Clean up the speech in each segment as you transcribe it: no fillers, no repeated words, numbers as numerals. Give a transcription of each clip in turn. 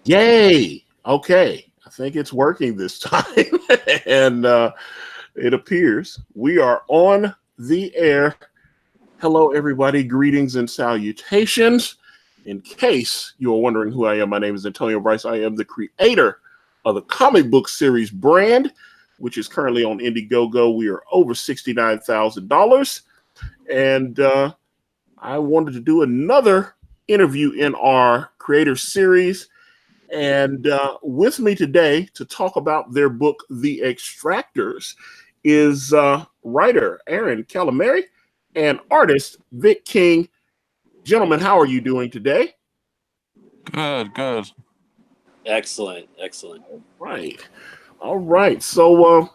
Yay! Okay, I think it's working this time, and it appears we are on the air. Hello, everybody. Greetings and salutations. In case you are wondering who I am, my name is Antonio Bryce. I am the creator of the comic book series brand, which is currently on Indiegogo. We are over $69,000, and I wanted to do another interview in our creator series. And with me today to talk about their book, The Extractors, is writer Aaron Calimeri and artist Vic King. Gentlemen, how are you doing today? Good, good. Excellent, excellent. Right. All right. So,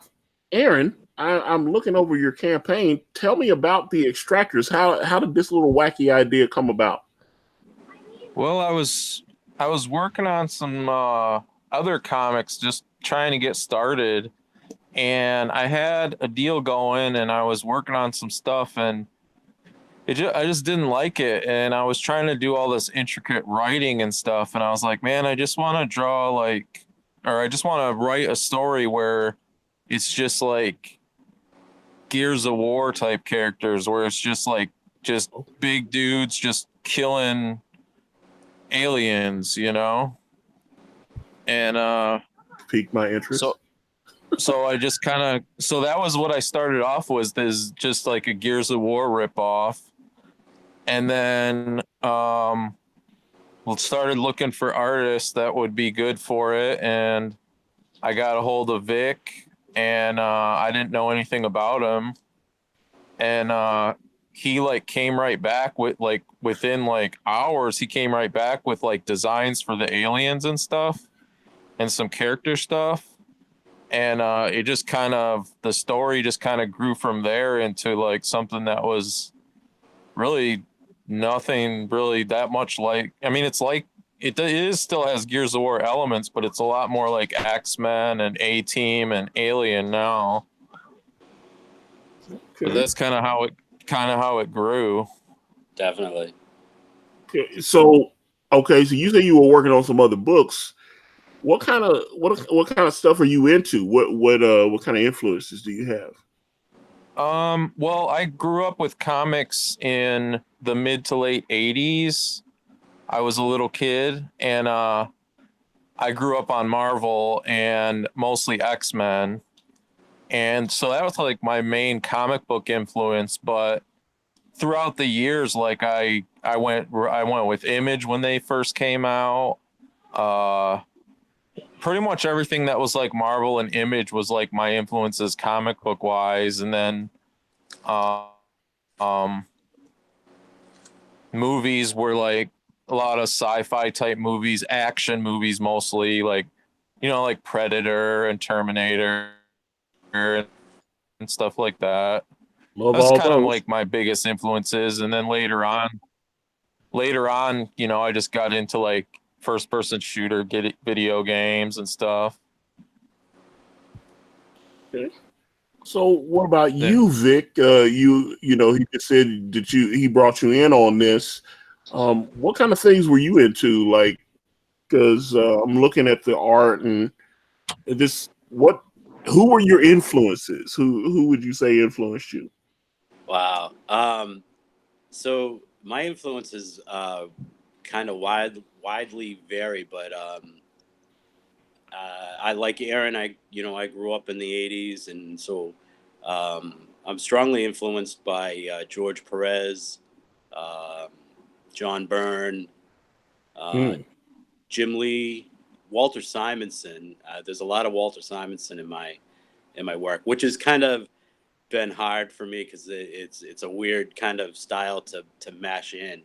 Aaron, I'm looking over your campaign. Tell me about The Extractors. How did this little wacky idea come about? Well, I was working on some other comics, just trying to get started, and I had a deal going, and I was working on some stuff, and I just didn't like it, and I was trying to do all this intricate writing and stuff, and I was like, man, I just want to draw or I just want to write a story where it's just like Gears of War type characters, where it's just big dudes just killing aliens. And Piqued my interest. so I just kind of, so that was what I started off was this, just like a Gears of War ripoff. And then started looking for artists that would be good for it, and I got a hold of Vic, and I didn't know anything about him, and he came right back with within hours. He came right back with designs for the aliens and stuff, and some character stuff, and it just kind of, the story just kind of grew from there into something that was really nothing really that much I mean, it is still has Gears of War elements, but it's a lot more like X-Men and A-Team and Alien now. Okay. But that's kind of how it grew. Definitely. Okay. So you say you were working on some other books. What kind of stuff are you into? What kind of influences do you have? Well, I grew up with comics in the mid to late 80s. I was a little kid, and I grew up on Marvel and mostly X-Men. And so that was my main comic book influence, but throughout the years, I went with Image when they first came out. Pretty much everything that was Marvel and Image was my influences comic book wise. And then um movies were a lot of sci-fi type movies, action movies mostly, like Predator and Terminator and stuff like that. Love That's all kind of those. my biggest influences. And then later on, I just got into first person shooter video games and stuff. Okay. So what about Yeah. you, Vic? He just said that he brought you in on this. What kind of things were you into? Because I'm looking at the art and this. Who were your influences? Who would you say influenced you? Wow. So my influences kind of widely vary, but I like Aaron. I grew up in the '80s, and so I'm strongly influenced by George Perez, um John Byrne, uh, Hmm. Jim Lee, Walter Simonson. There's a lot of Walter Simonson in my work, which has kind of been hard for me because it's a weird kind of style to mash in.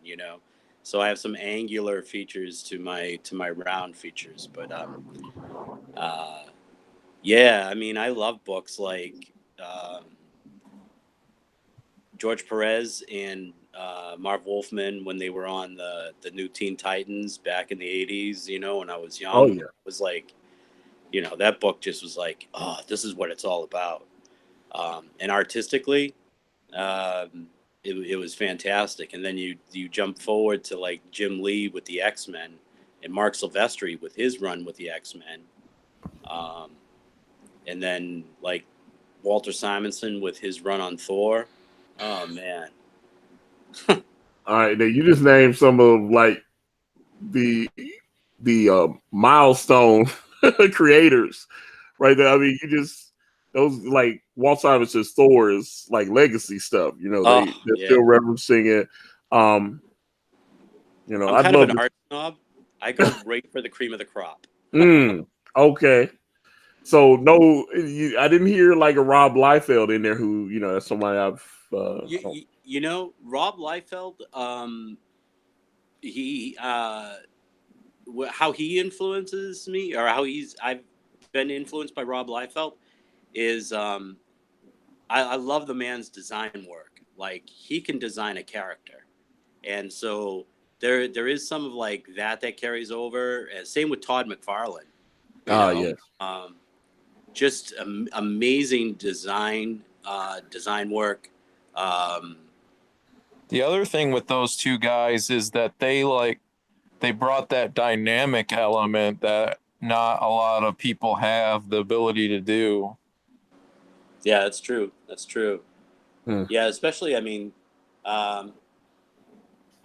So I have some angular features to my round features, but uh, yeah, I mean, I love books like George Perez and Marv Wolfman when they were on the new Teen Titans back in the '80s. When I was Oh young, yeah. it was that book just was like, oh, this is what it's all about. And artistically, it was fantastic. And then you jump forward to Jim Lee with the X-Men, and Mark Silvestri with his run with the X-Men. And then like Walter Simonson with his run on Thor. Oh man. All right, now you just named some of like the milestone creators right there. I mean, you just those like Walt Simonson's Thor is like legacy stuff. You know, they're still referencing it. You know, I'm kind of an art snob. I go right for the cream of the crop. Okay. So no, I didn't hear like a Rob Liefeld in there. Who that's somebody I've. You know, Rob Liefeld. He how he influences me, or how I've been influenced by Rob Liefeld, is I love the man's design work. Like he can design a character, and so there is some of like that carries over. Same with Todd McFarlane. Yes. Just amazing design work. The other thing with those two guys is that they brought that dynamic element that not a lot of people have the ability to do. Yeah, that's true. Yeah, especially, I mean, and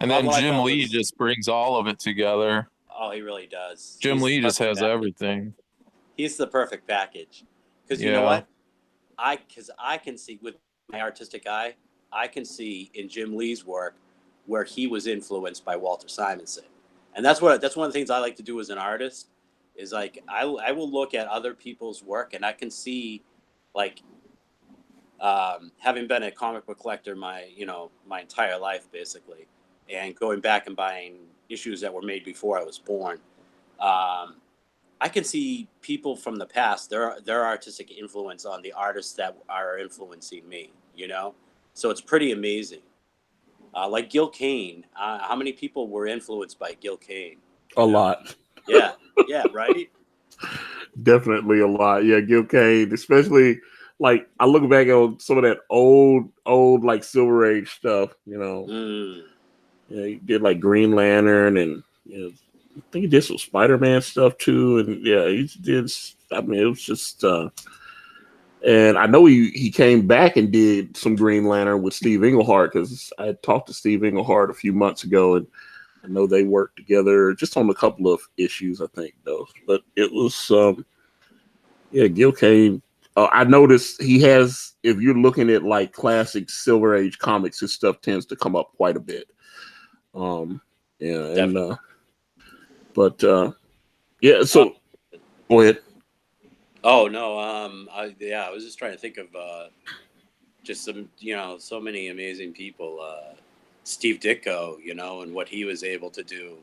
then Jim Lee just brings all of it together. Oh, he really does. Jim Lee just has everything. He's the perfect package. Because you know what? I can see with my artistic eye, I can see in Jim Lee's work where he was influenced by Walter Simonson. And that's one of the things I like to do as an artist is like I will look at other people's work and I can see like having been a comic book collector my entire life basically, and going back and buying issues that were made before I was born. I can see people from the past, their artistic influence on the artists that are influencing me, So it's pretty amazing. Like Gil Kane. How many people were influenced by Gil Kane? A lot. Yeah, right? Definitely a lot. Yeah, Gil Kane, especially like I look back on some of that old like Silver Age stuff, Yeah, he did like Green Lantern and I think he did some Spider-Man stuff too, and yeah, he did. I mean, it was just, and I know he came back and did some Green Lantern with Steve Englehart because I had talked to Steve Englehart a few months ago, and I know they worked together just on a couple of issues, I think, though. But it was, Gil Kane. I noticed he has. If you're looking at like classic Silver Age comics, his stuff tends to come up quite a bit. Definitely. But so go ahead. Oh no, I was just trying to think of just some, so many amazing people. Steve Ditko, and what he was able to do.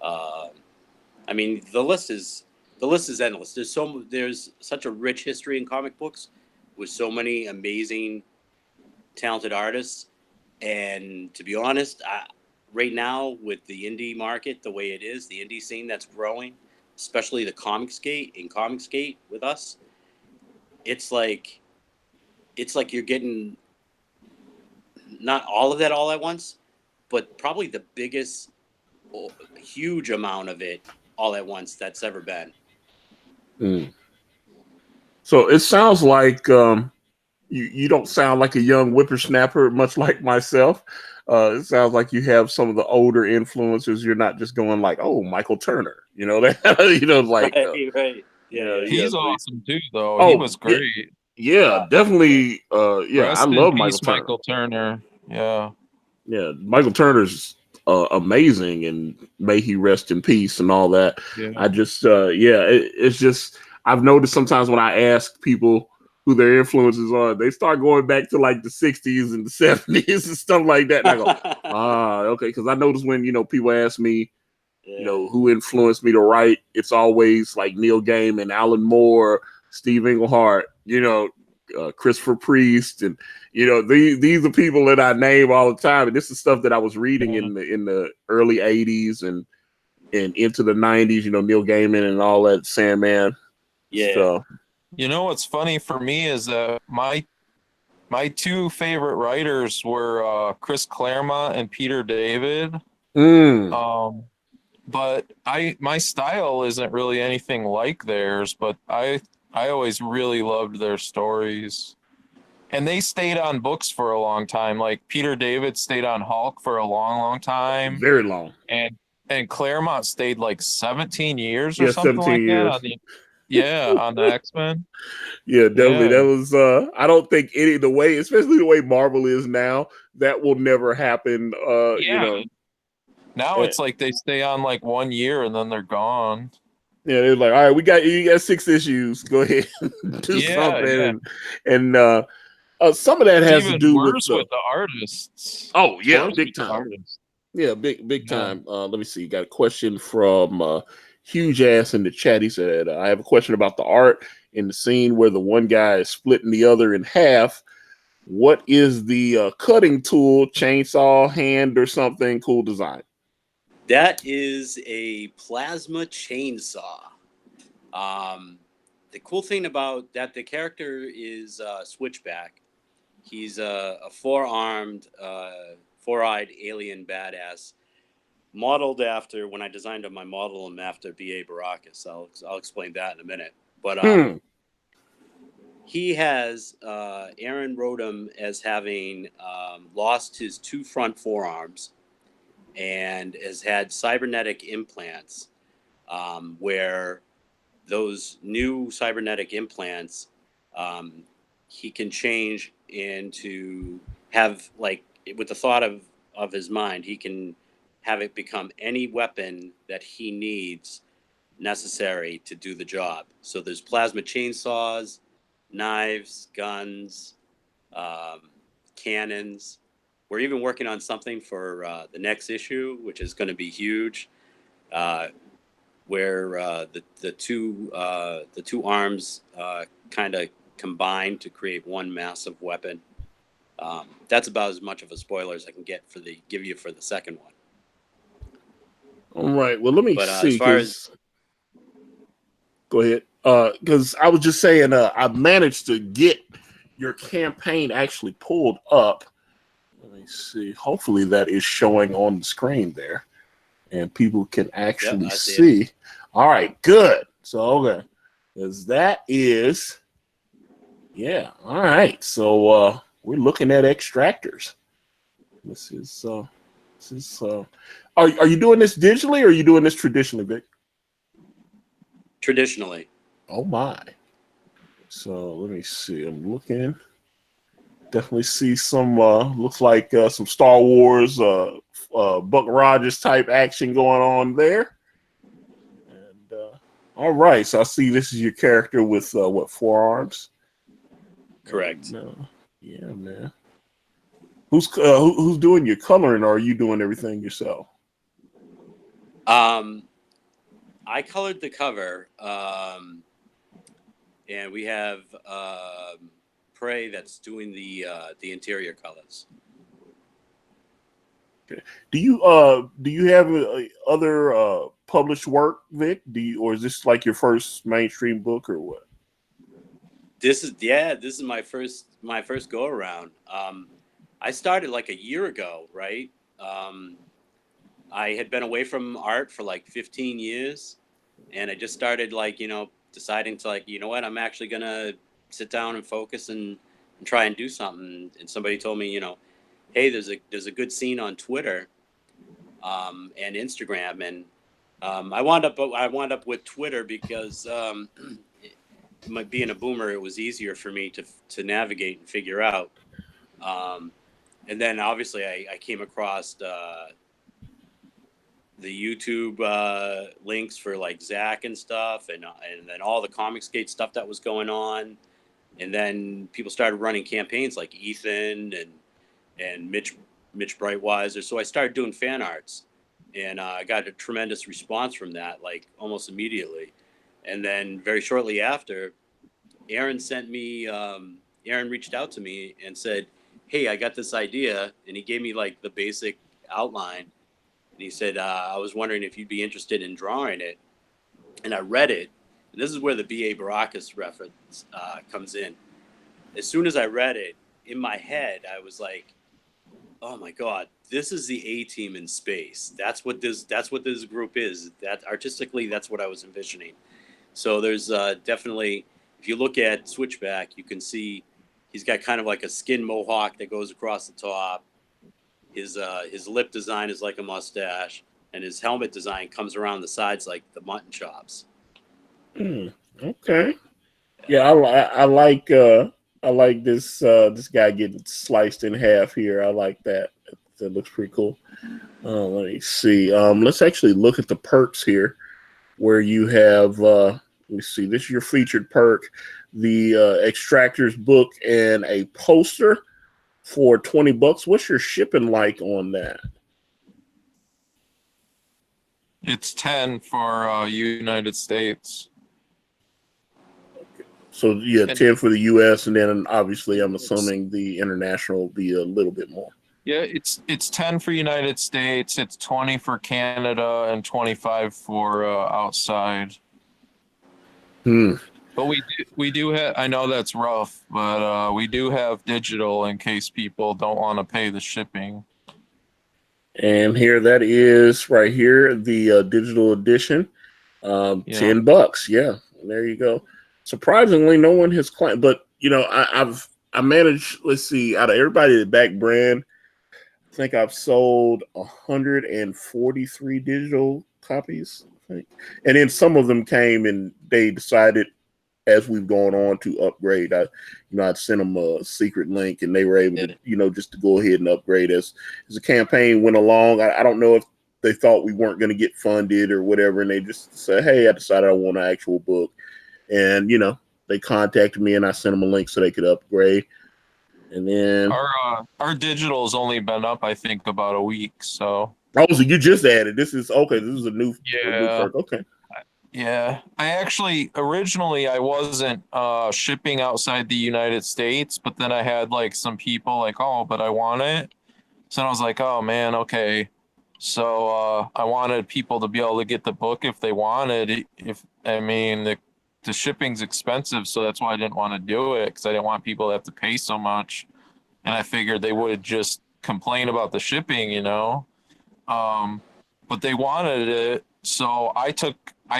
I mean, the list is endless. There's such a rich history in comic books with so many amazing, talented artists. And to be honest, right now with the indie market the way it is, the indie scene that's growing, especially the Comicsgate with us, it's like you're getting not all of that all at once, but probably the biggest, huge amount of it all at once that's ever been. So it sounds like you don't sound like a young whippersnapper, much like myself. It sounds like you have some of the older influences. You're not just going like, "Oh, Michael Turner," like right. Yeah, he's awesome too, though. He was great. Yeah, definitely. I love Michael Turner. Yeah, Michael Turner's amazing, and may he rest in peace and all that. Yeah. I just, it's just I've noticed sometimes when I ask people who their influences are, they start going back to like the 60s and the 70s and stuff like that. And I go, okay, because I notice when people ask me, who influenced me to write, it's always like Neil Gaiman, Alan Moore, Steve Englehart, Christopher Priest, and these are people that I name all the time, and this is stuff that I was reading in the early 80s and into the 90s, Neil Gaiman and all that, Sandman. Yeah. What's funny for me is that my two favorite writers were Chris Claremont and Peter David. but my style isn't really anything like theirs, but I always really loved their stories. And they stayed on books for a long time. Like Peter David stayed on Hulk for a long, long time. Very long. And Claremont stayed like 17 years or Yeah, something 17 like that years. on the X-Men. Yeah, definitely. Yeah. That was I don't think any the way, especially the way Marvel is now, that will never happen. Yeah. Now Eh, it's like they stay on like 1 year and then they're gone. yeah, they're like, all right, you got 6 issues. Go ahead and do Yeah, something. yeah. And some of that It's has to even do with worse with the artists. oh It's yeah, worse big with the time. artists. Yeah, big Yeah. time. Let me see. Got a question from Huge Ass in the chat. He said, I have a question about the art in the scene where the one guy is splitting the other in half. What is the cutting tool, chainsaw, hand, or something? Cool design. That is a plasma chainsaw. The cool thing about that, the character is Switchback. He's a four-armed, four-eyed alien badass, modeled after, when I designed him, I modeled him after B.A. Baracus. I'll explain that in a minute. But he has, Aaron wrote him as having lost his two front forearms and has had cybernetic implants, where those new cybernetic implants, he can change into, have, like, with the thought of his mind, he can have it become any weapon that he needs necessary to do the job. So there's plasma chainsaws, knives, guns, um, cannons. We're even working on something for the next issue, which is going to be huge, uh, where the two arms kind of combine to create one massive weapon. That's about as much of a spoiler as I can give you for the second one. All right. Well, let me But see. as far as Because go ahead. Because I was just saying, I managed to get your campaign actually pulled up. Let me see. Hopefully, that is showing on the screen there, and people can yep, actually I see it. see. All right. Good. So okay, because that is yeah. All right. So we're looking at extractors. This is are you doing this digitally or are you doing this traditionally, Vic? Traditionally. Oh my. So let me see. I'm looking. Definitely see some looks like some Star Wars Buck Rogers type action going on there. And all right. So I see this is your character with what, forearms? Correct. And, yeah, man. Who's doing your coloring, or are you doing everything yourself? I colored the cover, and we have Prey that's doing the interior colors. Okay. Do you have other published work, Vic? Or is this like your first mainstream book or what? This is my first go around. I started like a year ago, right? I had been away from art for like 15 years, and I just started, like, deciding to, like, what, I'm actually gonna sit down and focus and try and do something. And somebody told me, hey, there's a good scene on Twitter and Instagram, and I wound up with Twitter because being a boomer, it was easier for me to navigate and figure out. Um, and then obviously I came across the YouTube links for like Zach and stuff, and then all the Comicsgate stuff that was going on, and then people started running campaigns like Ethan and Mitch Brightweiser. So I started doing fan arts, and I got a tremendous response from that, like almost immediately. And then very shortly after, Aaron sent me. Aaron reached out to me and said, "Hey, I got this idea," and he gave me like the basic outline. And he said, "I was wondering if you'd be interested in drawing it." And I read it, and this is where the B.A. Baracus reference comes in. As soon as I read it, in my head, I was like, oh my God, this is the A team in space. That's what this group is. That artistically, that's what I was envisioning. So there's definitely, if you look at Switchback, you can see he's got kind of like a skin mohawk that goes across the top. His lip design is like a mustache, and his helmet design comes around the sides like the mutton chops. Okay. Yeah, I like this this guy getting sliced in half here. I like that. That looks pretty cool. Let me see. Let's actually look at the perks here, where you have. Let me see. This is your featured perk, the Extractors book and a poster for $20. What's your shipping like on that? It's 10 for United States. So yeah, 10 for the US, and then obviously I'm assuming the international will be a little bit more. Yeah, it's 10 for United States, it's 20 for Canada, and 25 for outside. But we do have, I know that's rough, but we do have digital in case people don't want to pay the shipping. And here that is right here, the digital edition, $10. Yeah, there you go. Surprisingly, no one has claimed, but you know, I managed. Let's see, out of everybody that back brand, I think I've sold 143 digital copies. I think, and then some of them came and they decided as we've gone on to upgrade. I'd sent them a secret link and they were able to, just to go ahead and upgrade as the campaign went along. I don't know if they thought we weren't going to get funded or whatever, and they just said, "Hey, I decided I want an actual book." And, they contacted me and I sent them a link so they could upgrade. And then our digital's only been up, I think, about a week. So you just added. This is okay. This is a new perk. Okay. Yeah. Originally I wasn't shipping outside the United States, but then I had like some people like, oh, but I want it. So I was like, oh man, okay. So I wanted people to be able to get the book if they wanted. The shipping's expensive, so that's why I didn't want to do it, because I didn't want people to have to pay so much. And I figured they would just complain about the shipping, but they wanted it. So I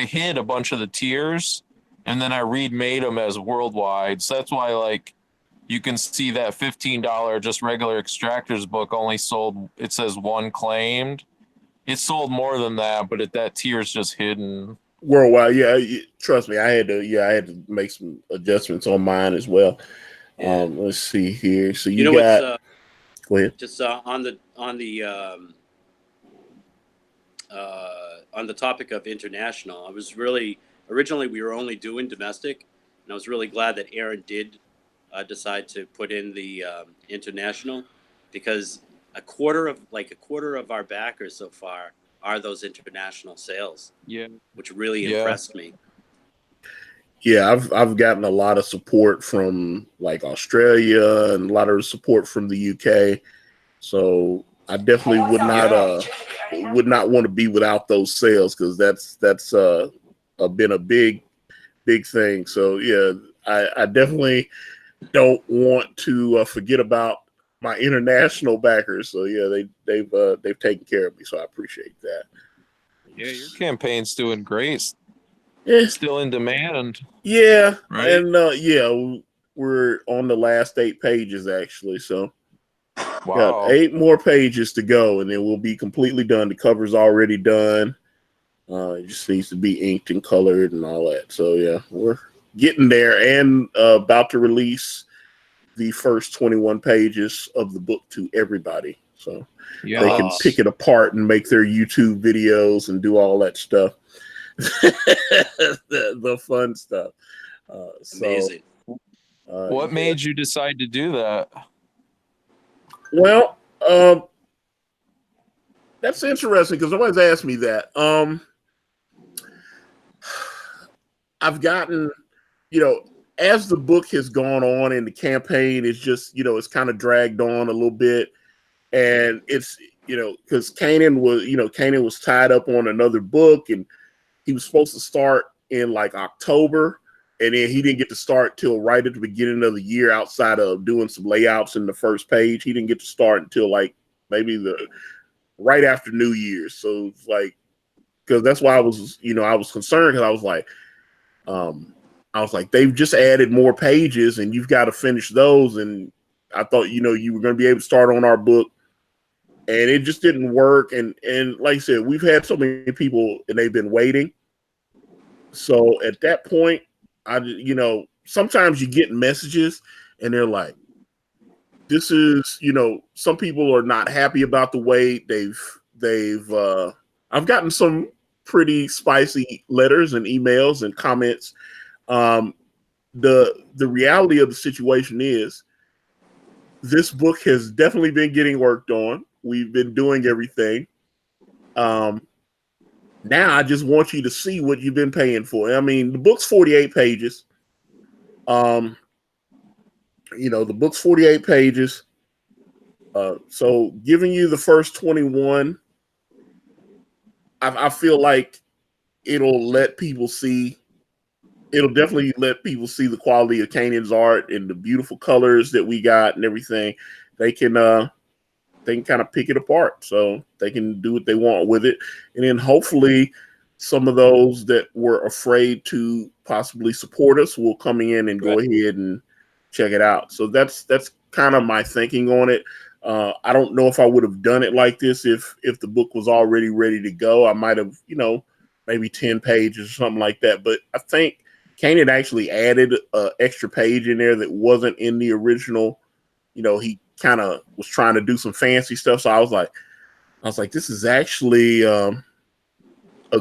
hid a bunch of the tiers, and then I remade them as worldwide. So that's why, you can see that $15 just regular Extractors book only sold, it says one claimed. It sold more than that, but that tier's just hidden. Worldwide, trust me, I had to make some adjustments on mine as well. Let's see here. So you got. Go ahead. Just on the topic of international, I was originally we were only doing domestic, and I was really glad that Aaron did decide to put in the international, because a quarter of our backers so far are those international sales. Yeah. Which really impressed me. Yeah, I've gotten a lot of support from Australia and a lot of support from the UK. So I definitely would not want to be without those sales, because that's been a big thing. So yeah, I definitely don't want to forget about my international backers. So yeah, they've taken care of me. So I appreciate that. Yeah, your campaign's doing great. Yeah. Still in demand. Yeah. Right? And we're on the last 8 pages actually. So wow. Got 8 more pages to go, and then we'll be completely done. The cover's already done. It just needs to be inked and colored and all that. So yeah, we're getting there, and about to release the first 21 pages of the book to everybody. So they can pick it apart and make their YouTube videos and do all that stuff. the fun stuff. Amazing. What made you decide to do that? Well, that's interesting, because nobody's asked me that. I've gotten, as the book has gone on and the campaign is just, it's kind of dragged on a little bit. And it's, because Kanan was tied up on another book, and he was supposed to start in October, and then he didn't get to start till right at the beginning of the year, outside of doing some layouts in the first page. He didn't get to start until maybe the right after New Year's. So it's like, because that's why I was, I was concerned because I was like, they've just added more pages and you've got to finish those. And I thought, you were going to be able to start on our book, and it just didn't work. And like I said, we've had so many people and they've been waiting. So at that point, sometimes you get messages and they're like, this is, some people are not happy about the way I've gotten some pretty spicy letters and emails and comments. The reality of the situation is this book has definitely been getting worked on. We've been doing everything. Now I just want you to see what you've been paying for. I mean, the book's 48 pages. The book's 48 pages. So giving you the first 21, I feel like it'll definitely let people see the quality of Kanan's art and the beautiful colors that we got and everything. They can kind of pick it apart, so they can do what they want with it. And then hopefully some of those that were afraid to possibly support us will come in and go ahead and check it out. So that's kind of my thinking on it. I don't know if I would have done it like this if the book was already ready to go. I might have, maybe 10 pages or something like that. But I think Kanan actually added an extra page in there that wasn't in the original. He kind of was trying to do some fancy stuff. So I was like, this is actually a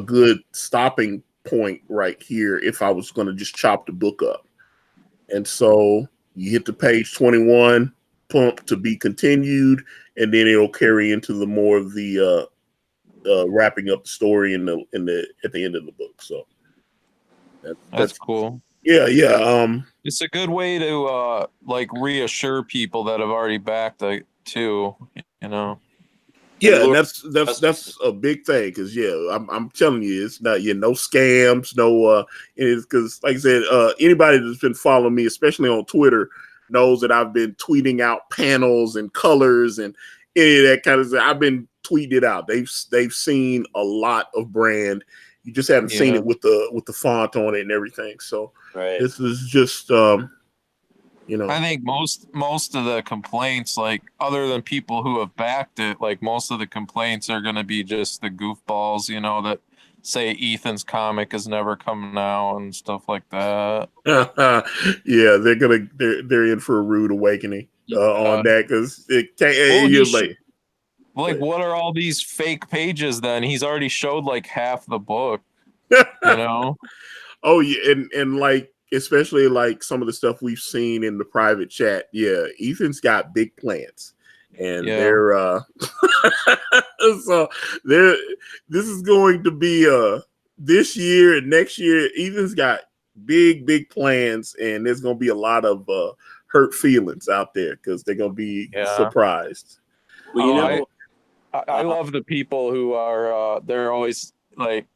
good stopping point right here if I was going to just chop the book up. And so you hit the page 21, pump to be continued, and then it'll carry into the more of the wrapping up the story at the end of the book. So that's cool. Yeah. It's a good way to reassure people that have already backed it too, Yeah, and that's a big thing because I'm telling you, it's not no scams, no it's because like I said, anybody that's been following me, especially on Twitter, knows that I've been tweeting out panels and colors and any of that kind of stuff. I've been tweeting it out. They've seen a lot of brand. You just haven't seen it with the font on it and everything. So this is just I think most of the complaints, like other than people who have backed it, like most of the complaints are going to be just the goofballs, that say Ethan's comic is never coming out and stuff like that. Yeah, they're in for a rude awakening on that because it can't. What are all these fake pages then? He's already showed like half the book, Oh yeah, and like especially like some of the stuff we've seen in the private chat. Yeah, Ethan's got big plans, and they're so this is going to be this year and next year. Ethan's got big plans, and there's going to be a lot of hurt feelings out there because they're going to be surprised. Well, I love the people who are they're always like,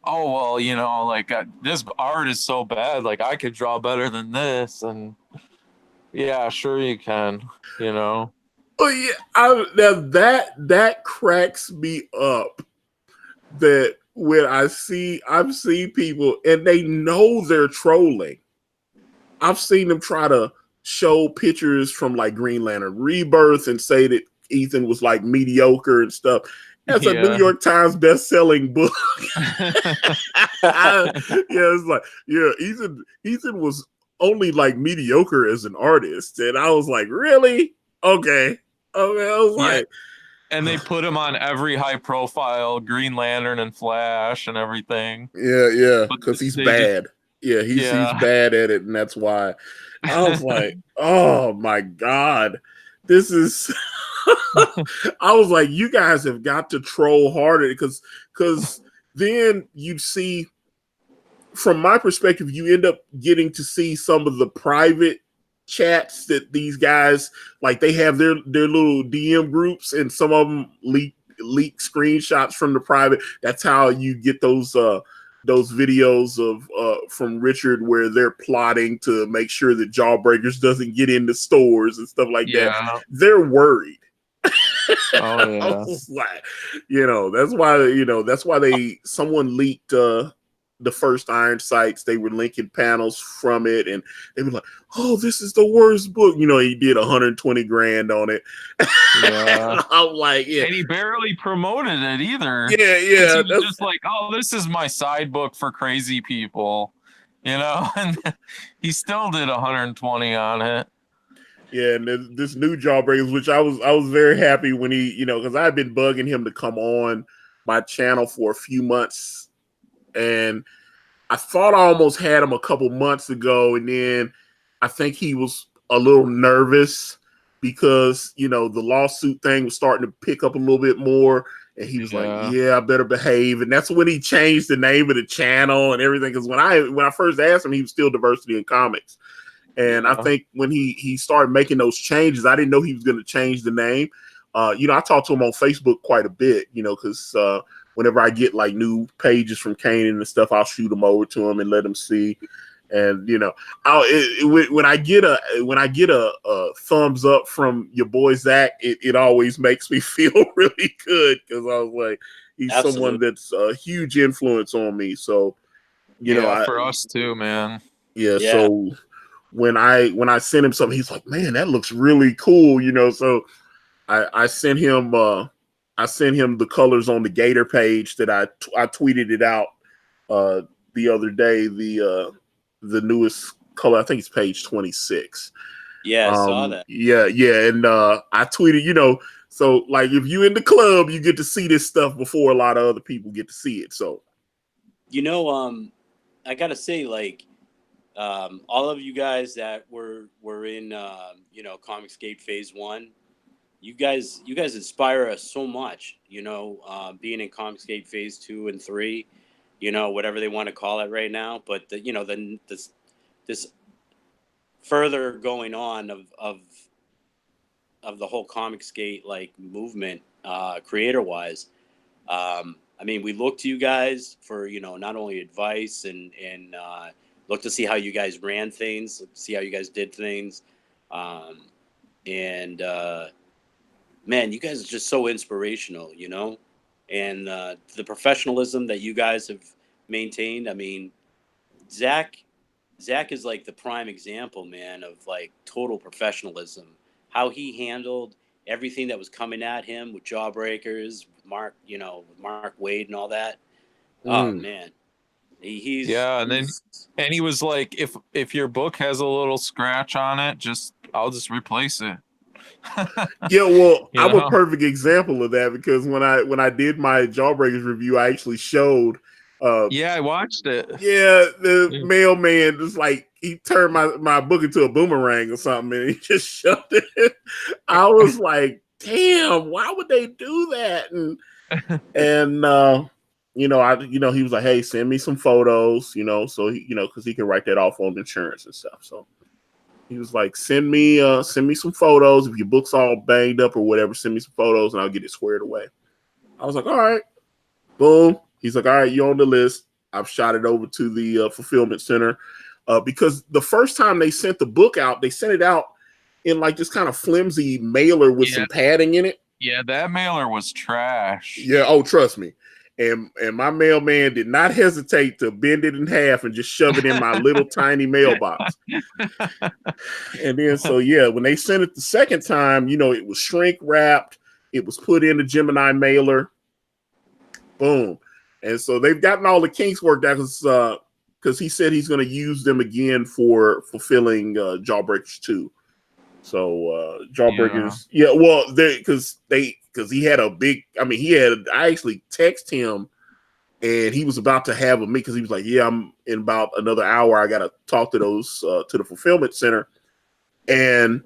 oh well, this art is so bad, like I could draw better than this, and yeah, sure you can, Oh yeah, that cracks me up. That when I've seen people and they know they're trolling. I've seen them try to show pictures from like Green Lantern Rebirth and say that Ethan was like mediocre and stuff. That's a New York Times best-selling book. It's like, Ethan was only like mediocre as an artist. And I was like, really? Okay. I was like, and they put him on every high-profile Green Lantern and Flash and everything. Yeah, because he's bad. He's bad at it, and that's why. I was like, oh my God, this is. I was like, you guys have got to troll harder because then you see, from my perspective, you end up getting to see some of the private chats that these guys like. They have their little DM groups, and some of them leak screenshots from the private. That's how you get those videos of from Richard where they're plotting to make sure that Jawbreakers doesn't get into stores and stuff like that. They're worried. Oh I yeah. was like, that's why someone leaked the first Iron Sights. They were linking panels from it, and they were like, "Oh, this is the worst book." He did 120 grand on it. Yeah. I'm like, yeah, And he barely promoted it either. yeah, He yeah. was just like, "Oh, this is my side book for crazy people," and he still did 120 on it. Yeah, and this new Jawbreakers, which I was very happy when he, because I had been bugging him to come on my channel for a few months, and I thought I almost had him a couple months ago, and then I think he was a little nervous because the lawsuit thing was starting to pick up a little bit more, and he was like, "Yeah, I better behave." And that's when he changed the name of the channel and everything. Because when I first asked him, he was still Diversity in Comics, and I think when he started making those changes, I didn't know he was going to change the name. I talked to him on Facebook quite a bit, because whenever I get like new pages from Kanan and stuff, I'll shoot them over to him and let him see. And when I get a thumbs up from your boy Zach, it always makes me feel really good, because I was like, he's someone that's a huge influence on me. So for us too, man. Yeah. So when I sent him something, he's like, "Man, that looks really cool," So I sent him the colors on the Gator page that I tweeted it out the other day. The newest color, I think it's page 26. Yeah, I saw that. Yeah, and I tweeted, so like if you in the club, you get to see this stuff before a lot of other people get to see it. So, I gotta say, like, all of you guys that were in Comicsgate Phase 1, you guys inspire us so much, being in Comicsgate Phase 2 and 3, whatever they want to call it right now, but this further going on of the whole Comicsgate like movement, creator wise. I mean, we look to you guys for, not only advice and look to see how you guys ran things, see how you guys did things. Man, you guys are just so inspirational, and the professionalism that you guys have maintained. I mean, Zach is like the prime example, man, of like total professionalism. How he handled everything that was coming at him with Jawbreakers, with Mark, with Mark Wade and all that. Oh man, he's and he was like, if your book has a little scratch on it, I'll just replace it. Yeah, well, I'm a perfect example of that, because when I did my Jawbreakers review, I actually showed. I watched it. Yeah, the mailman just like he turned my book into a boomerang or something, and he just shoved it. I was like, "Damn, why would they do that?" And he was like, "Hey, send me some photos," so because he can write that off on insurance and stuff. So he was like, send me some photos. If your book's all banged up or whatever, send me some photos and I'll get it squared away. I was like, all right. Boom. He's like, all right, you're on the list. I've shot it over to the fulfillment center, because the first time they sent the book out, they sent it out in like this kind of flimsy mailer with some padding in it. Yeah, that mailer was trash. Yeah, oh, trust me. And my mailman did not hesitate to bend it in half and just shove it in my little tiny mailbox. And then, so when they sent it the second time, it was shrink wrapped. It was put in the Gemini mailer. Boom. And so they've gotten all the kinks worked out, because he said he's going to use them again for fulfilling Jawbreakers 2. So Jawbreakers, because he had a big. I mean, I actually texted him, and he was about to have a meet, because he was like, "Yeah, I'm in about another hour. I got to talk to those to the fulfillment center," and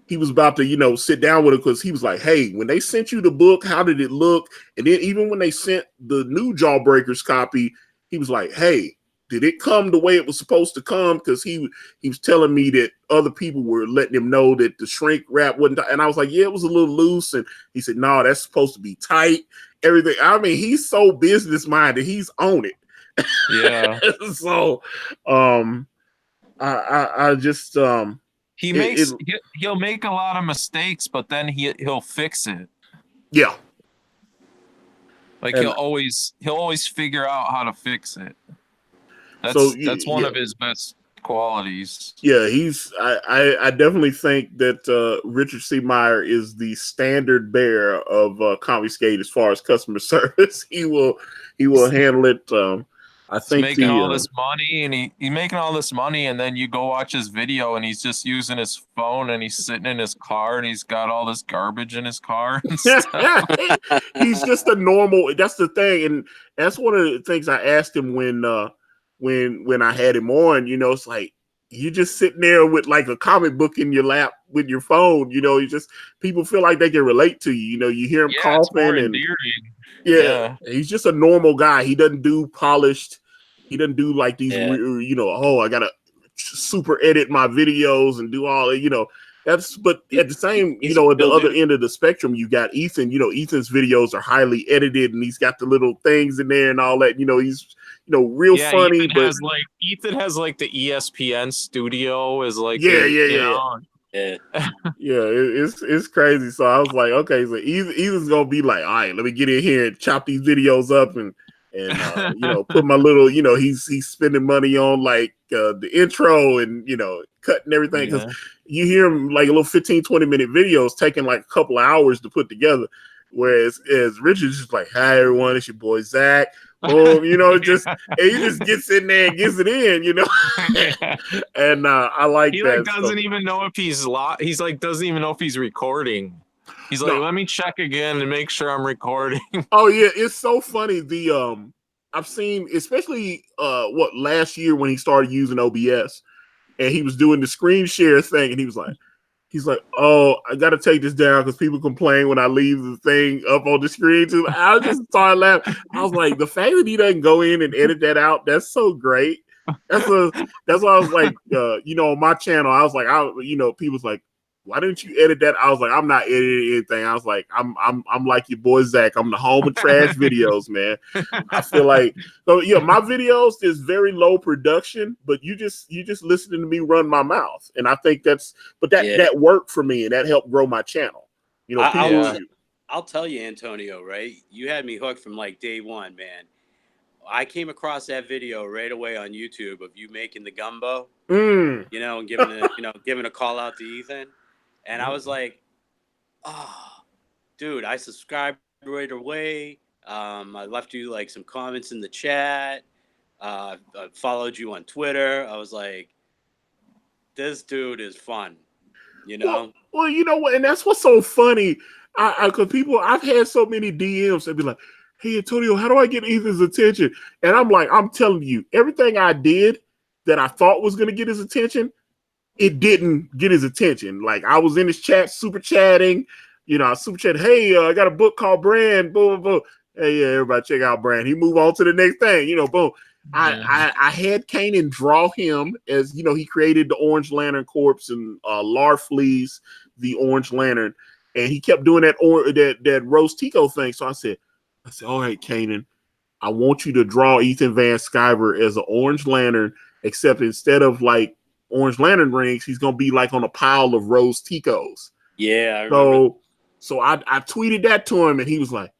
he was about to sit down with him, because he was like, "Hey, when they sent you the book, how did it look?" And then even when they sent the new Jawbreakers copy, he was like, "Hey, did it come the way it was supposed to come?" Because he was telling me that other people were letting him know that the shrink wrap wasn't. And I was like, "Yeah, it was a little loose." And he said, "No, that's supposed to be tight." Everything. I mean, he's so business minded. He's on it. Yeah. So, I just he'll make a lot of mistakes, but then he'll fix it. Yeah. Like And he'll always figure out how to fix it. That's one of his best qualities. Yeah, I definitely think that Richard C. Meyer is the standard bearer of Confiscate as far as customer service. He will handle it. I think he's making all this money, and he's making all this money, and then you go watch his video, and he's just using his phone, and he's sitting in his car, and he's got all this garbage in his car and stuff. He's just a normal. That's the thing, and that's one of the things I asked him when I had him on. You know, it's like you just sitting there with like a comic book in your lap with your phone. You know, you just people feel like they can relate to you. You know, you hear him coughing and yeah, he's just a normal guy. He doesn't do polished. He doesn't do like these, you know, oh, I gotta super edit my videos and do all, you know, that's, but at the same, you know, at the other end of the spectrum, you got Ethan, you know, Ethan's videos are highly edited and he's got the little things in there and all that, you know, he's, you know, real funny. Ethan has like the ESPN studio is like, it's crazy. So I was like, okay, so Ethan's gonna be like, all right, let me get in here and chop these videos up and you know, put my little, you know, he's spending money on like the intro and, you know, cutting everything because you hear him like a little 15-20 minute videos taking like a couple of hours to put together, whereas Richard's just like, hi everyone, it's your boy Zach. Boom, you know, just and he just gets in there and gets it in, you know. And I like he that. Like doesn't even know if he's doesn't even know if he's recording. He's like, let me check again and make sure I'm recording. Oh yeah, it's so funny. I've seen, especially last year when he started using OBS and he was doing the screen share thing, and he's like, oh, I got to take this down because people complain when I leave the thing up on the screen too. I just started laughing. I was like, the fact that he doesn't go in and edit that out, that's so great. That's why I was like, you know, on my channel, I was like, you know, people's like, why didn't you edit that? I was like, I'm not editing anything. I was like, I'm like your boy Zach. I'm the home of trash videos, man. I feel like, so yeah, my videos is very low production, but you just listening to me run my mouth, and I think that worked for me, and that helped grow my channel. You know, I'll tell you, Antonio, right? You had me hooked from like day one, man. I came across that video right away on YouTube of you making the gumbo, you know, and giving a call out to Ethan. And I was like, oh, dude, I subscribed right away. I left you like some comments in the chat. I followed you on Twitter. I was like, this dude is fun, you know? Well, you know what? And that's what's so funny. Because I've had so many DMs that be like, hey, Antonio, how do I get Ethan's attention? And I'm like, I'm telling you, everything I did that I thought was going to get his attention, it didn't get his attention. Like I was in his chat, super chatting, you know, I super chat. Hey, I got a book called Brand. Boom, boom, boom. Hey, yeah, everybody check out Brand. He move on to the next thing, you know. Boom. I had Kanan draw him as, you know, he created the Orange Lantern Corps and Larfleeze, the Orange Lantern, and he kept doing that Rose Tico thing. So I said, all right, Kanan, I want you to draw Ethan Van Sciver as an Orange Lantern, except instead of like Orange Lantern rings, he's gonna be like on a pile of Rose Ticos. Yeah, I remember. So I tweeted that to him, and he was like,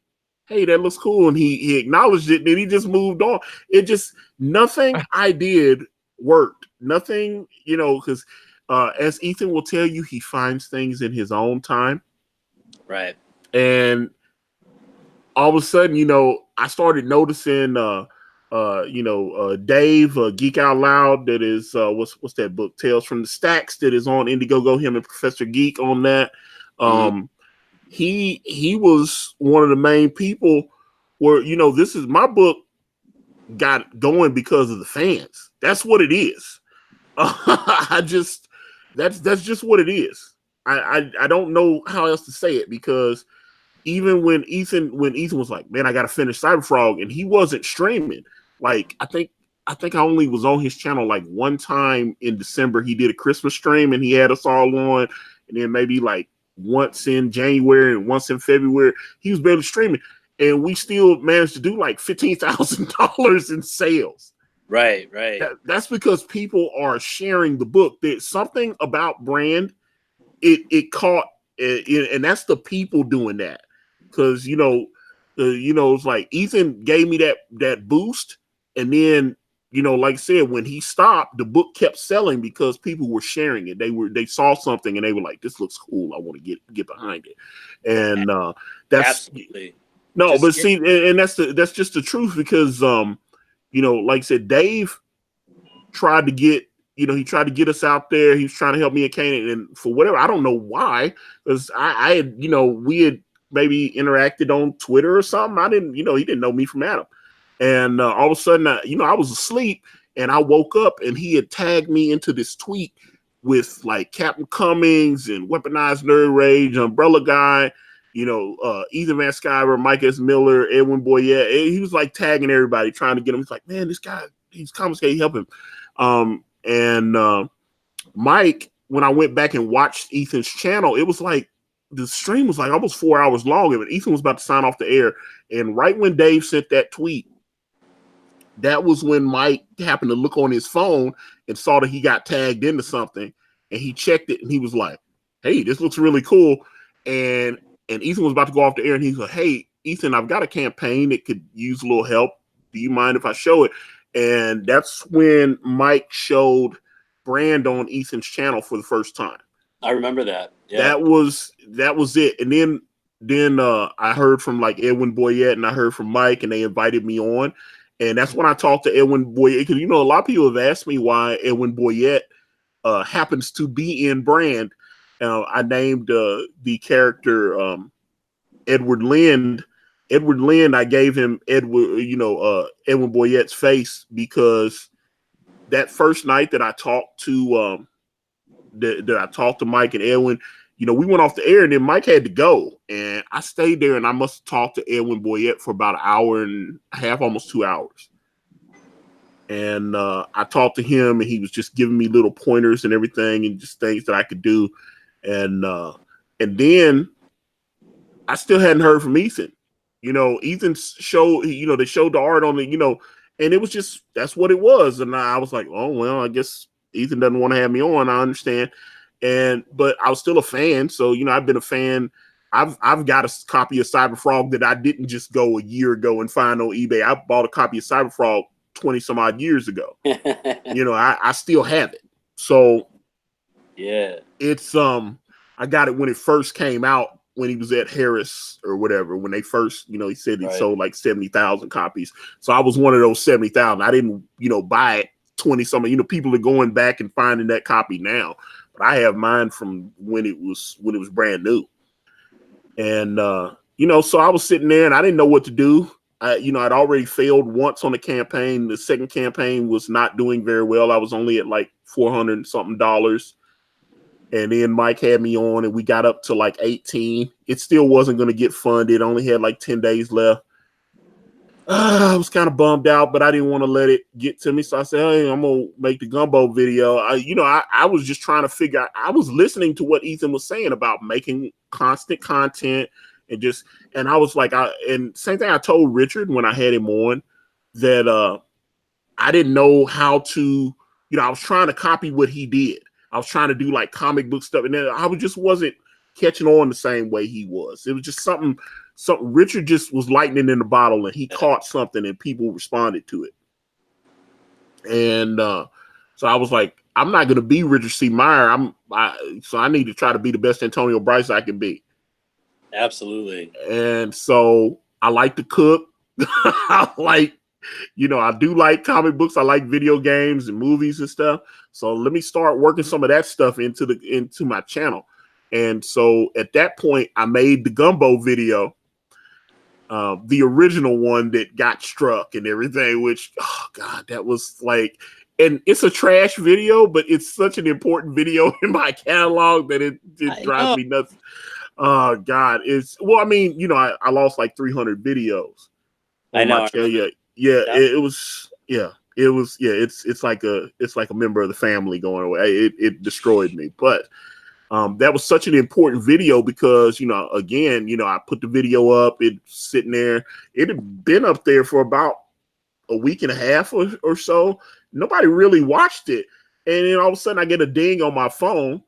"Hey, that looks cool," and he acknowledged it. And then he just moved on. It just nothing I did worked. Nothing, you know, because as Ethan will tell you, he finds things in his own time, right? And all of a sudden, you know, I started noticing. Dave, Geek Out Loud, that is what's that book, Tales from the Stacks, that is on Indiegogo, him and Professor Geek on that. He was one of the main people where, you know, this is my book got going because of the fans. That's what it is. That's just what it is. I don't know how else to say it, because even when Ethan was like, man, I got to finish Cyberfrog, and he wasn't streaming. Like, I think I only was on his channel like one time in December. He did a Christmas stream and he had us all on, and then maybe like once in January and once in February. He was barely streaming, and we still managed to do like $15,000 in sales. Right. That's because people are sharing the book. There's something about Brand. It caught, and that's the people doing that. because it's like Ethan gave me that boost, and then like I said, when he stopped, the book kept selling because people were sharing it. They saw something and they were like, "This looks cool. I want to get behind it," and that's absolutely no, but see, and that's just the truth because like I said, Dave tried to get. He tried to get us out there. He was trying to help me and Kane, and for whatever, I don't know why, because I had, we had maybe interacted on Twitter or something. I didn't, he didn't know me from Adam, and all of a sudden, I was asleep, and I woke up, and he had tagged me into this tweet with like Captain Cummings and Weaponized Nerd Rage, Umbrella Guy, Ethan Van Sciver, Mike S. Miller, Edwin Boyette. He was like tagging everybody, trying to get him. He's like, man, this guy, he's confiscated, help him. And Mike, when I went back and watched Ethan's channel, it was like the stream was like almost 4 hours long, and Ethan was about to sign off the air. And right when Dave sent that tweet, that was when Mike happened to look on his phone and saw that he got tagged into something, and he checked it, and he was like, "Hey, this looks really cool." And Ethan was about to go off the air, and he's like, "Hey, Ethan, I've got a campaign that could use a little help. Do you mind if I show it?" And that's when Mike showed Brand on Ethan's channel for the first time. I remember that. Yeah. That was it. And then I heard from like Edwin Boyette, and I heard from Mike, and they invited me on. And that's when I talked to Edwin Boyette, because a lot of people have asked me why Edwin Boyette happens to be in Brand. I named the character Edward Lind. Edward Lind, I gave him Edwin Boyette's face because that first night that I talked to Mike and Edwin, we went off the air, and then Mike had to go, and I stayed there, and I must have talked to Edwin Boyette for about an hour and a half, almost 2 hours. And I talked to him, and he was just giving me little pointers and everything, and just things that I could do. And then I still hadn't heard from Ethan. Ethan's show, they showed the art on the, and it was just, that's what it was. And I was like, oh, well, I guess Ethan doesn't want to have me on. I understand. But I was still a fan. So, I've been a fan. I've got a copy of Cyberfrog that I didn't just go a year ago and find on eBay. I bought a copy of Cyberfrog 20 some odd years ago. I still have it. So yeah, it's, I got it when it first came out, when he was at Harris or whatever, when they first, he said he sold like 70,000 copies. So I was one of those 70,000. I didn't, buy it 20 something. People are going back and finding that copy now, but I have mine from when it was brand new. And so I was sitting there, and I didn't know what to do. I'd already failed once on the campaign. The second campaign was not doing very well. I was only at like $400 and something. And then Mike had me on, and we got up to like 18. It still wasn't going to get funded. Only had like 10 days left. I was kind of bummed out, but I didn't want to let it get to me. So I said, hey, I'm going to make the gumbo video. I was just trying to figure out, I was listening to what Ethan was saying about making constant content and I was like, and same thing I told Richard when I had him on, that I didn't know how to, I was trying to copy what he did. I was trying to do like comic book stuff, and then I just wasn't catching on the same way he was. It was just something Richard just was lightning in the bottle, and he caught something, and people responded to it. And so I was like, I'm not going to be Richard C. Meyer. So I need to try to be the best Antonio Bryce I can be. Absolutely. And so I like to cook. I like, I do like comic books. I like video games and movies and stuff. So let me start working some of that stuff into my channel. And so at that point, I made the gumbo video, the original one that got struck and everything, which, oh God, that was like, and it's a trash video, but it's such an important video in my catalog that it drives me nuts. Oh God, I lost like 300 videos. I know. It's like a member of the family going away. It destroyed me, but that was such an important video because I put the video up. It's sitting there. It had been up there for about a week and a half or so. Nobody really watched it, and then all of a sudden I get a ding on my phone,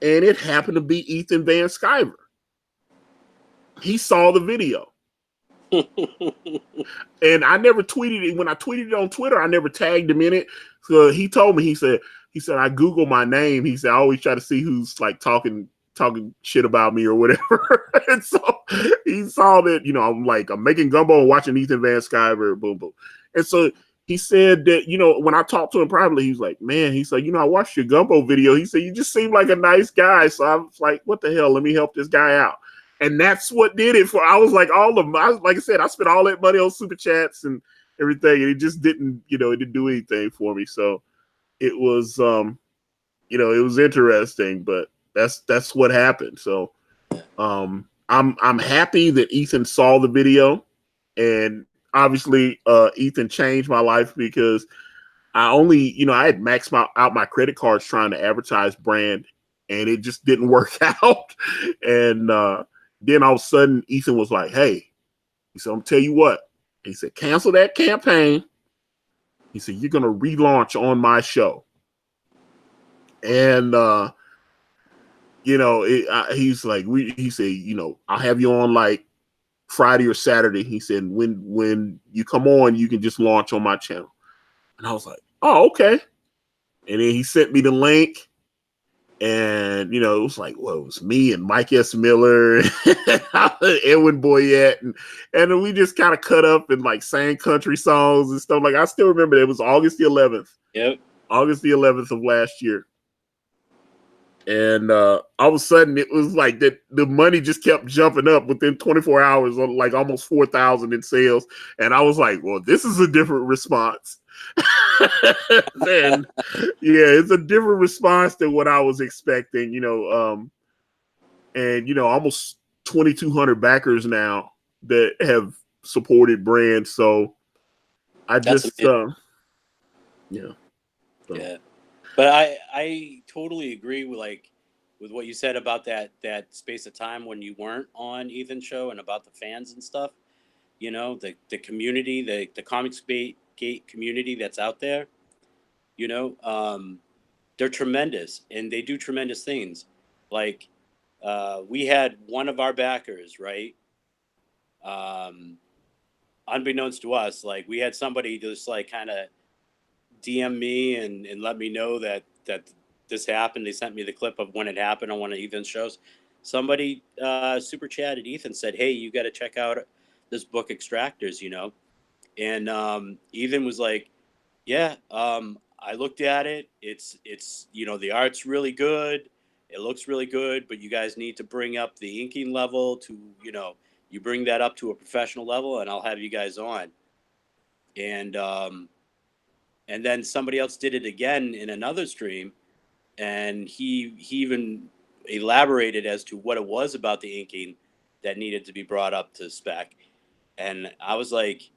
and it happened to be Ethan Van Sciver. he saw the video. And I never tweeted it. When I tweeted it on Twitter, I never tagged him in it. So he told me, he said, I Google my name. He said, I always try to see who's like talking shit about me or whatever. And so he saw that, I'm making gumbo and watching Ethan Van Sciver, boom, boom. And so he said that, when I talked to him privately, he was like, man, he said, I watched your gumbo video. He said, you just seem like a nice guy. So I was like, what the hell? Let me help this guy out. And that's what did it for. I was like, like I said, I spent all that money on super chats and everything, and it just didn't, it didn't do anything for me. So it was, it was interesting, but that's what happened. So I'm happy that Ethan saw the video, and obviously Ethan changed my life because I had maxed out my credit cards trying to advertise brand, and it just didn't work out. And then all of a sudden, Ethan was like, hey, he said, I'm going to tell you what. He said, cancel that campaign. He said, you're going to relaunch on my show. And, he's like, he said, I'll have you on like Friday or Saturday. He said, when you come on, you can just launch on my channel. And I was like, oh, okay. And then he sent me the link. And, it was like, well, it was me and Mike S. Miller, Edwin Boyette. And we just kind of cut up and like sang country songs and stuff. Like, I still remember it was August the 11th. Yep. August the 11th of last year. And all of a sudden, it was like that the money just kept jumping up within 24 hours, on like almost 4,000 in sales. And I was like, well, this is a different response. And it's a different response than what I was expecting, and almost 2,200 backers now that have supported brands. So I just yeah. So. Yeah. But I totally agree with what you said about that space of time when you weren't on Ethan's show and about the fans and stuff. The community, the Comicsgate community that's out there, they're tremendous and they do tremendous things. Like we had one of our backers, right? Unbeknownst to us, like we had somebody just like kind of DM me and let me know that this happened. They sent me the clip of when it happened on one of Ethan's shows. Somebody super chatted Ethan, said, hey, you got to check out this book Extractors, and Ethan was like, yeah, I looked at it. It's the art's really good. It looks really good, but you guys need to bring up the inking level to, you bring that up to a professional level and I'll have you guys on. And then somebody else did it again in another stream, and he even elaborated as to what it was about the inking that needed to be brought up to spec. And I was like,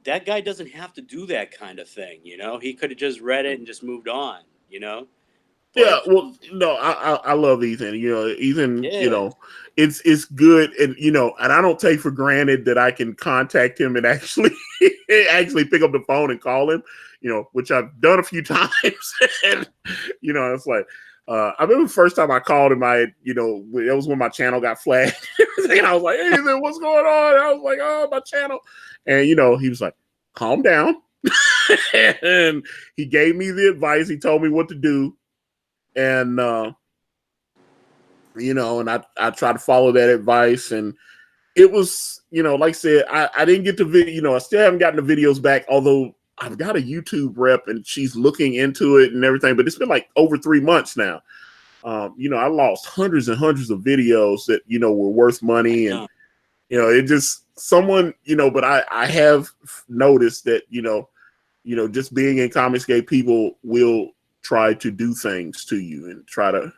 that guy doesn't have to do that kind of thing, He could have just read it and just moved on, But, yeah, well, no, I love Ethan. Ethan, yeah. It's good, and and I don't take for granted that I can contact him and actually pick up the phone and call him, which I've done a few times. And it's like I remember the first time I called him, it was when my channel got flagged. And I was like, hey, Ethan, what's going on? And I was like, oh, my channel. And he was like, calm down. And he gave me the advice. He told me what to do. And and I try to follow that advice, and it was, like I said, I didn't get the video, I still haven't gotten the videos back, although I've got a YouTube rep and she's looking into it and everything, but it's been like over 3 months now. I lost hundreds and hundreds of videos that, were worth money, and it just someone, but I have noticed that, just being in Comicsgate, people will try to do things to you and try to,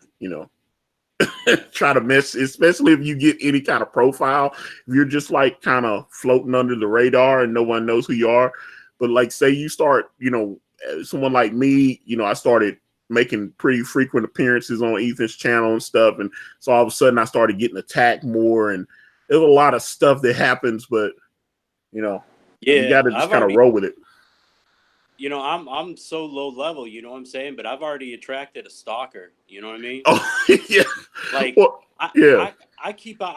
try to mess, especially if you get any kind of profile. If you're just like kind of floating under the radar and no one knows who you are. But like, say you start, someone like me, I started making pretty frequent appearances on Ethan's channel and stuff. And so all of a sudden I started getting attacked more, and there's a lot of stuff that happens, but you got to just kind of roll with it. I'm so low level, you know what I'm saying? But I've already attracted a stalker, you know what I mean? Oh, yeah. Like, well, I I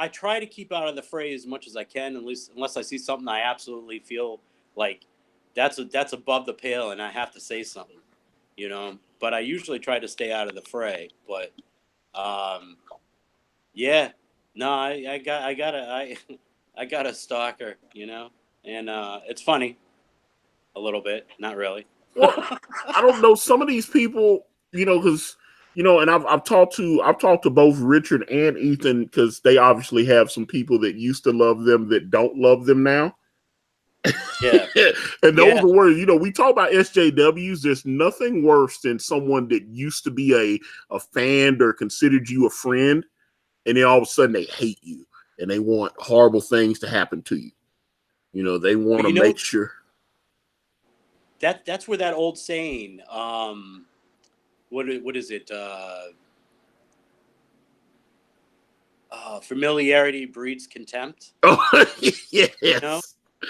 try to keep out of the fray as much as I can, at least unless I see something I absolutely feel like that's above the pale and I have to say something, you know. But I usually try to stay out of the fray. But yeah, no, I got a stalker, you know, and it's funny a little bit, not really. Well, I don't know. Some of these people, because and I've talked to both Richard and Ethan because they obviously have some people that used to love them that don't love them now. Yeah, And those yeah, are words. We talk about SJWs. There's nothing worse than someone that used to be a fan or considered you a friend, and then all of a sudden they hate you and they want horrible things to happen to you. They want but to make sure. That's where that old saying, what is it? Familiarity breeds contempt. Oh, yes. You know,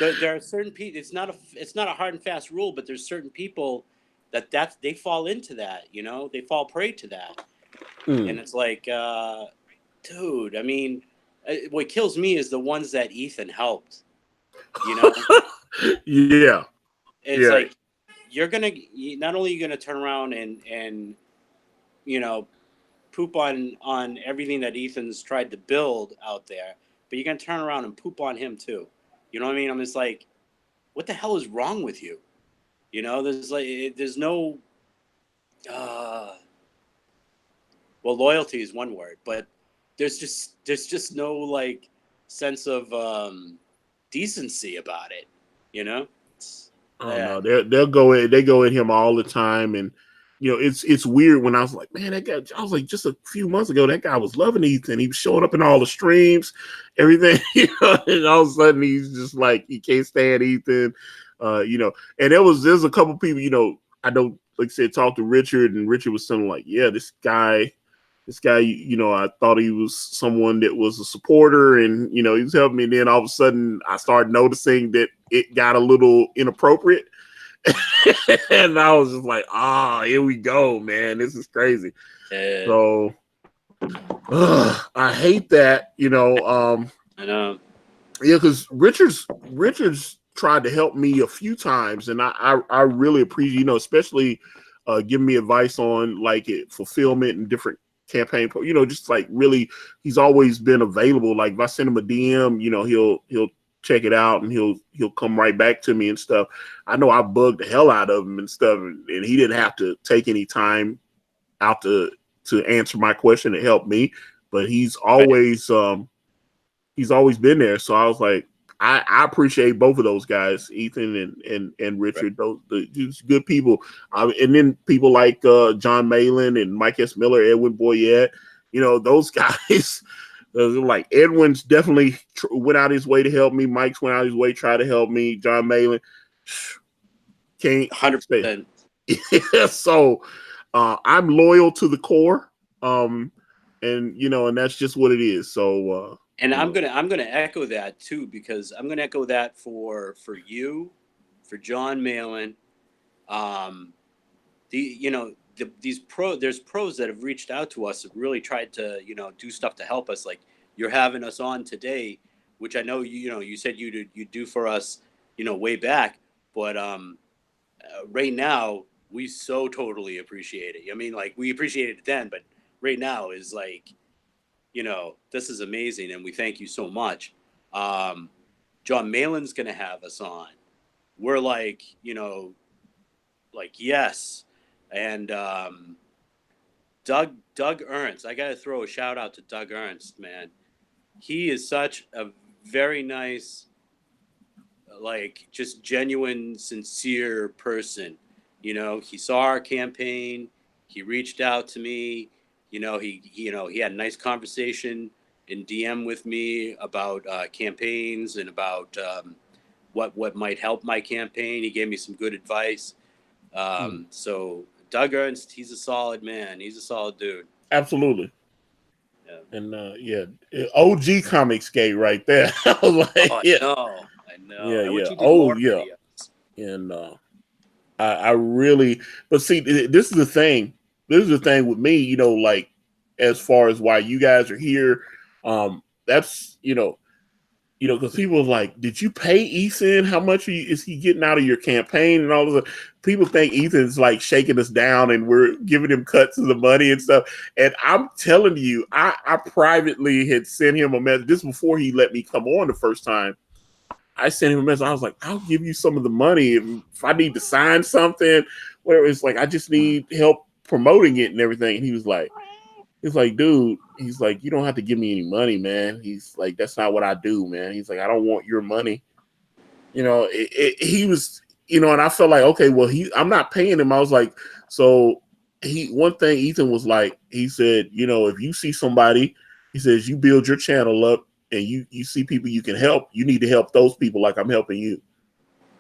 there are certain people. It's not a hard and fast rule, but there's certain people that they fall into that. You know, they fall prey to that, and it's like, dude. I mean, what kills me is the ones that Ethan helped. You know, Yeah. it's like not only are you gonna turn around and poop on everything that Ethan's tried to build out there, but you're gonna turn around and poop on him too. You know what I mean? I'm just like, what the hell is wrong with you? There's no, well, loyalty is one word, but there's just no like sense of decency about it. You know? No, they go at him all the time, and it's weird when I was like, man, I was like, just a few months ago, that guy was loving Ethan. He was showing up in all the streams, everything, and all of a sudden he's just like, he can't stand Ethan, and there's a couple people, I don't, like I said, talk to Richard, and Richard was something like, yeah, this guy, I thought he was someone that was a supporter, and he was helping me. And then all of a sudden, I started noticing that it got a little inappropriate, and I was just like, here we go, man. This is crazy. So, I hate that. I know. Yeah, because Richard's tried to help me a few times, and I really appreciate, especially giving me advice on like fulfillment and different campaign, just like really, he's always been available. Like if I send him a DM, he'll check it out and he'll come right back to me and stuff. I know I bugged the hell out of him and stuff, and he didn't have to take any time out to answer my question to help me, but he's always been there. So I was like, I appreciate both of those guys, Ethan and Richard. Right. Those good people. And then people like John Malin and Mike S. Miller, Edwin Boyette. Those guys. Like Edwin's definitely went out his way to help me. Mike's went out his way to try to help me. John Malin can't 100%. Yeah, so I'm loyal to the core, and and that's just what it is. So. And I'm gonna echo that too, because I'm gonna echo that for you, for John Malin, there's pros that have reached out to us and really tried to do stuff to help us. Like you're having us on today, which I know you said you do for us way back, but right now we so totally appreciate it. I mean, like we appreciated it then, but right now is like. This is amazing, and we thank you so much. John Malin's going to have us on. We're like, yes. And Doug Ernst, I got to throw a shout out to Doug Ernst, man. He is such a very nice, like just genuine, sincere person. He saw our campaign. He reached out to me. He had a nice conversation in DM with me about campaigns and about what might help my campaign. He gave me some good advice. So Doug Ernst, he's a solid man. He's a solid dude. Absolutely. Yeah. And OG Comics Gate right there. I was like, I know. Yeah. And I really, but see, this is the thing. This is the thing with me, like as far as why you guys are here. that's because people are like, did you pay Ethan? How much is he getting out of your campaign and all of that? People think Ethan's like shaking us down and we're giving him cuts of the money and stuff. And I'm telling you, I privately had sent him a message. This before he let me come on the first time. I sent him a message. I was like, I'll give you some of the money if I need to sign something. Whatever. It's like, I just need help promoting it and everything. And he was like, dude, he's like, you don't have to give me any money, man. He's like, that's not what I do, man. He's like, I don't want your money. He was, and I felt like, okay, well, I'm not paying him. I was like, so one thing Ethan was like, he said, if you see somebody, he says, you build your channel up and you see people you can help, you need to help those people like I'm helping you.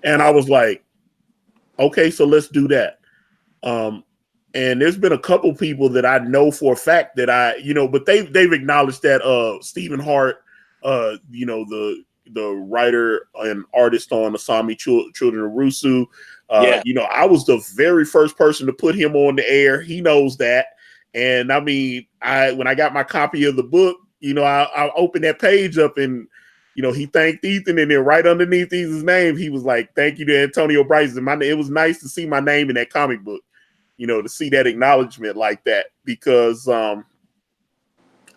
And I was like, okay, so let's do that. And there's been a couple people that I know for a fact that but they've acknowledged that Stephen Hart, the writer and artist on Asami Children of Rusu. I was the very first person to put him on the air. He knows that. And I mean, when I got my copy of the book, I opened that page up and he thanked Ethan, and then right underneath Ethan's name, he was like, "Thank you to Antonio Bryson." It was nice to see my name in that comic book. To see that acknowledgement like that, because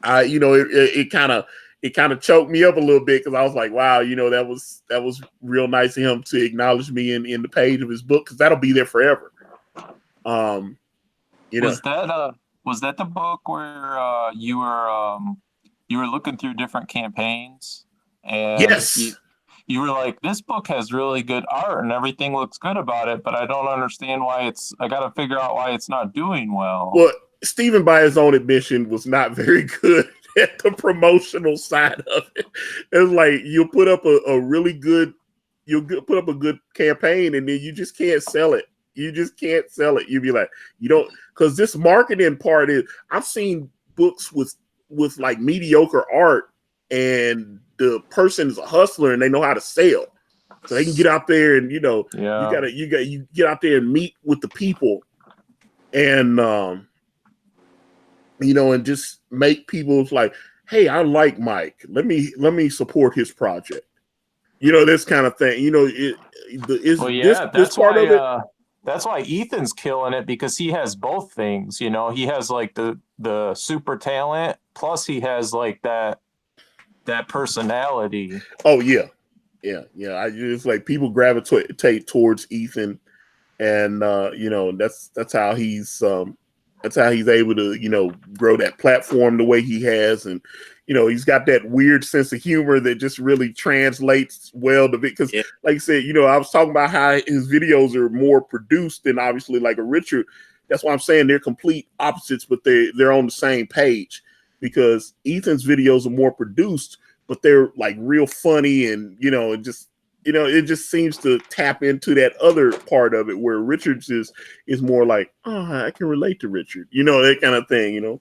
it kind of choked me up a little bit, because I was like, wow, that was real nice of him to acknowledge me in the page of his book, because that'll be there forever. Was that the book where you were looking through different campaigns, and yes. You were like, this book has really good art and everything looks good about it, but I don't understand why I got to figure out why it's not doing well. Well, Stephen, by his own admission, was not very good at the promotional side of it. It's like, you'll put up you'll put up a good campaign, and then you just can't sell it. You just can't sell it. You'd be like, because this marketing part is, I've seen books with like mediocre art, and the person is a hustler and they know how to sell, so they can get out there and you get out there and meet with the people, and and just make people like, hey, I like Mike, let me support his project, this kind of thing. This part of it. That's why Ethan's killing it, because he has both things. He has like the super talent, plus he has like that personality. Oh yeah. I just like, people gravitate towards Ethan, and that's how he's able to grow that platform the way he has, and he's got that weird sense of humor that just really translates well to it, because like I said, I was talking about how his videos are more produced than obviously like a Richard. That's why I'm saying they're complete opposites, but they're on the same page, because Ethan's videos are more produced, but they're like real funny, and it just seems to tap into that other part of it, where Richard's is more like, oh, I can relate to Richard, that kind of thing,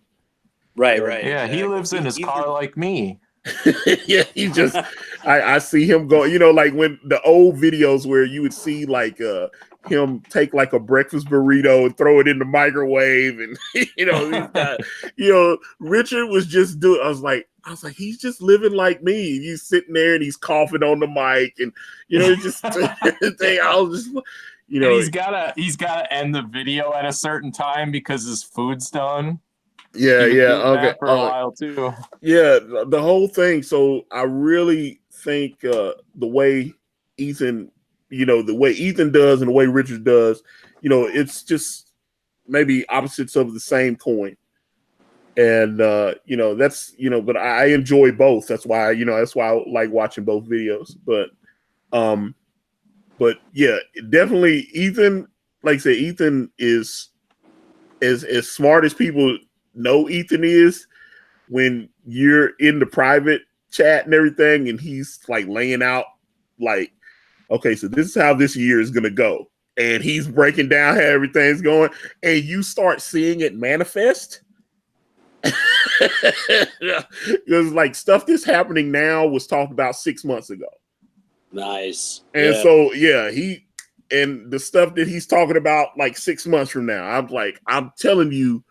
Right. Yeah, exactly. He lives in his car like me. Yeah, he just I see him go, like when the old videos where you would see like him take like a breakfast burrito and throw it in the microwave, and he's got, Richard was just doing, I was like, he's just living like me. He's sitting there and he's coughing on the mic, and just I was just, and he's gotta end the video at a certain time because his food's done. Yeah, okay. For a while too. Yeah, the whole thing. So I really think the way Ethan, the way Ethan does and the way Richard does, it's just maybe opposites of the same coin. And that's but I enjoy both. That's why I like watching both videos. But yeah, definitely Ethan. Like I said, Ethan is as smart as people know Ethan is when you're in the private chat and everything, and he's like laying out like, okay, so this is how this year is gonna go, and he's breaking down how everything's going, and you start seeing it manifest. Because like stuff that's happening now was talked about 6 months ago. Nice. And so and the stuff that he's talking about like 6 months from now, I'm telling you,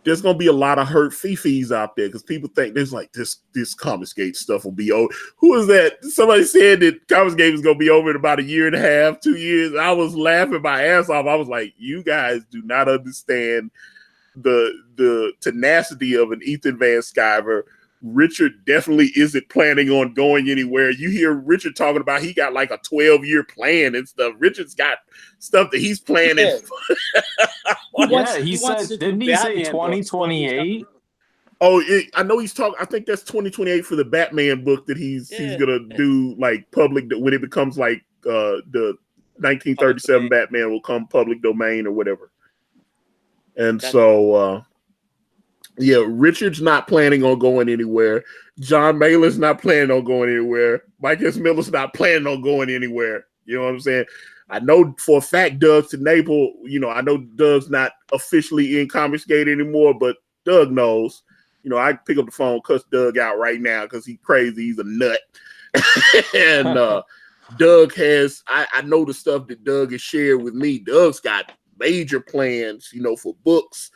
there's gonna be a lot of hurt fifis out there because people think there's like this Comicsgate stuff will be over. Who is that? Somebody said that Comicsgate was gonna be over in about a year and a half, 2 years. I was laughing my ass off. I was like, you guys do not understand the tenacity of an Ethan Van Sciver. Richard definitely isn't planning on going anywhere. You hear Richard talking about he got like a 12-year plan and stuff. Richard's got stuff that he's planning. Yeah, he said, didn't he say 2028? Oh, I know he's talking. I think that's 2028 for the Batman book that he's gonna do like public when it becomes like the 1937 Batman will come public domain or whatever. And so yeah, Richard's not planning on going anywhere. John Malin's not planning on going anywhere. Mike S. Miller's not planning on going anywhere. You know what I'm saying? I know for a fact Doug Tenaple, I know Doug's not officially in Comicsgate anymore, but Doug knows. I pick up the phone, cuss Doug out right now because he's crazy. He's a nut. And Doug has, I know the stuff that Doug has shared with me. Doug's got major plans, for books,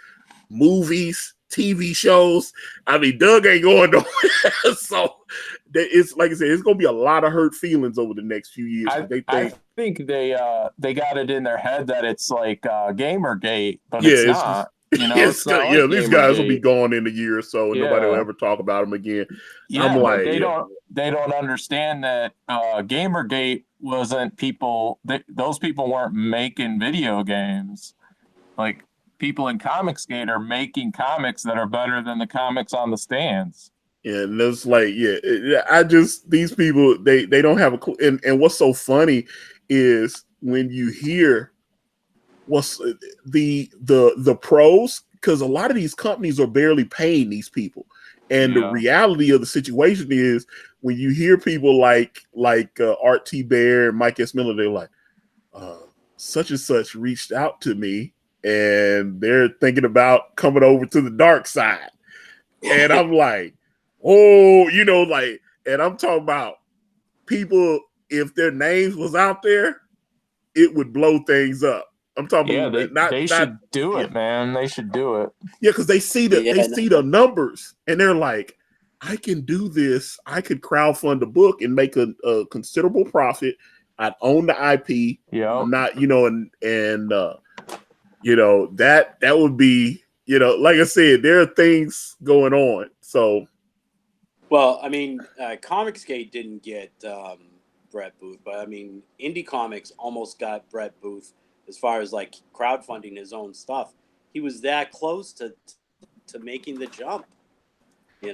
movies, TV shows. I mean, Doug ain't going nowhere. So it's like I said, it's going to be a lot of hurt feelings over the next few years. I think they got it in their head that it's like Gamergate, but it's not. It's not like these guys will be gone in a year or so, and nobody will ever talk about them again. Yeah, I'm like, they don't understand that Gamergate wasn't people. Those people weren't making video games. Like, people in Comicsgate are making comics that are better than the comics on the stands. Yeah, and it's like, these people, they don't have a clue. And what's so funny is when you hear what's the pros, because a lot of these companies are barely paying these people. And the reality of the situation is when you hear people like Art T. Bear and Mike S. Miller, they're like, such and such reached out to me and they're thinking about coming over to the dark side. And I'm like, oh, and I'm talking about people, if their names was out there, it would blow things up. I'm talking about they should do it, man. They should do it. Yeah, because they see the numbers and they're like, I can do this. I could crowdfund a book and make a considerable profit. I'd own the IP. Yeah. I'm not, that would be, like I said, there are things going on. So, well, I mean, Comicsgate didn't get Brett Booth, but I mean, Indie Comics almost got Brett Booth as far as like crowdfunding his own stuff. He was that close to making the jump.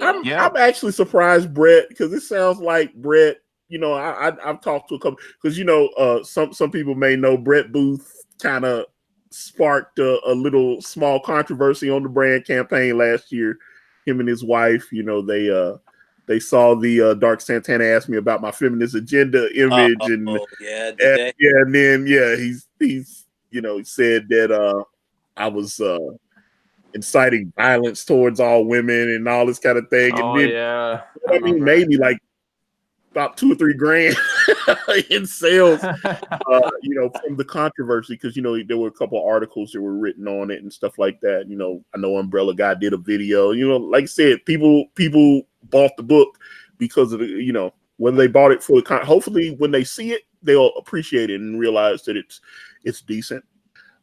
I'm actually surprised, Brett, because it sounds like Brett. I've talked to a couple because some people may know Brett Booth kind of sparked a little small controversy on the brand campaign last year. Him and his wife, they saw the Dark Santana asked me about my feminist agenda image, and then he's he said that I was inciting violence towards all women and all this kind of thing. And then, maybe like about $2 or $3 grand in sales, from the controversy, because there were a couple of articles that were written on it and stuff like that. I know Umbrella Guy did a video. Like I said, people bought the book because of the, whether they bought it for hopefully when they see it, they'll appreciate it and realize that it's decent.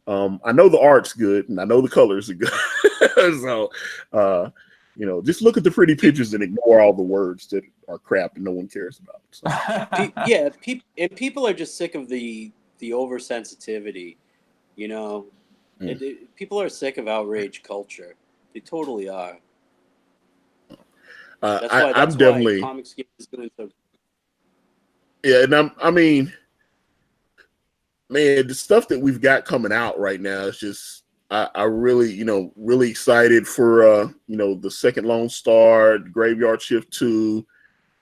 I know the art's good and I know the colors are good. So, just look at the pretty pictures and ignore all the words that are crap and no one cares about. So. People are just sick of the oversensitivity. People are sick of outrage culture. They totally are. That's why definitely Comicsgate is doing so. Yeah, and man, the stuff that we've got coming out right now is just. I really, really excited for, the second Lone Star, Graveyard Shift 2,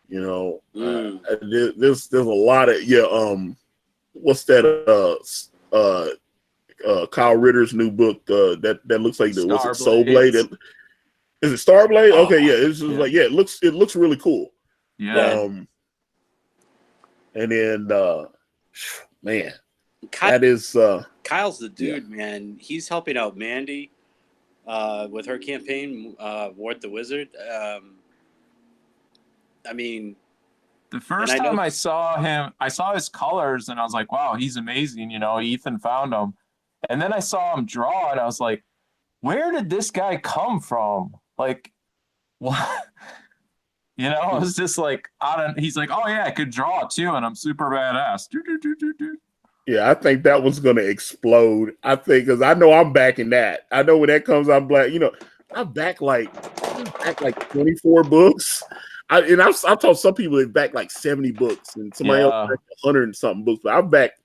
there's a lot of, what's that, Kyle Ritter's new book, that looks like, was it Soul Blade? Is it Starblade? Okay. Yeah. It's just like, it looks really cool. Yeah. And then, man, that is, Kyle's the dude, man. He's helping out Mandy. with her campaign, Wart the Wizard. I mean, the first time I saw him, I saw his colors and I was like, wow, he's amazing. You know, Ethan found him. And then I saw him draw and I was like, where did this guy come from? Like, what? You know, I was just like, he's like, oh yeah, I could draw too, and I'm super badass. Yeah, I think that was going to explode. I think, because I know I'm backing that. I know when that comes, I'm black. You know, I'm back like 24 books. I've told some people they back like 70 books, and somebody else back 100 and something books. But I'm back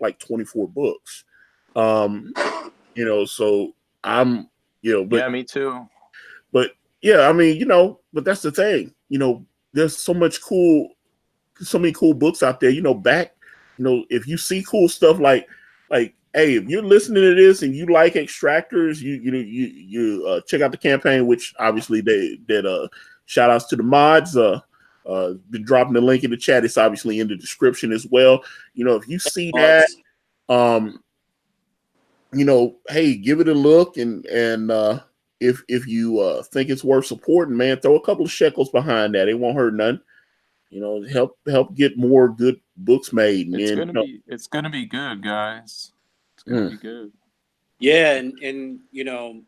like 24 books. You know, so I'm, you know, but yeah, me too. But yeah, I mean, you know, but that's the thing. You know, there's so many cool books out there. You know, you know, if you see cool stuff like, hey, if you're listening to this and you like Extractors, you check out the campaign, which obviously they did. Shout outs to the mods. Been dropping the link in the chat. It's obviously in the description as well. You know, if you see that, you know, hey, give it a look, and if you think it's worth supporting, man, throw a couple of shekels behind that. It won't hurt none. You know, help get more good books made. It's gonna be good, guys. It's gonna be good. Yeah, and you know,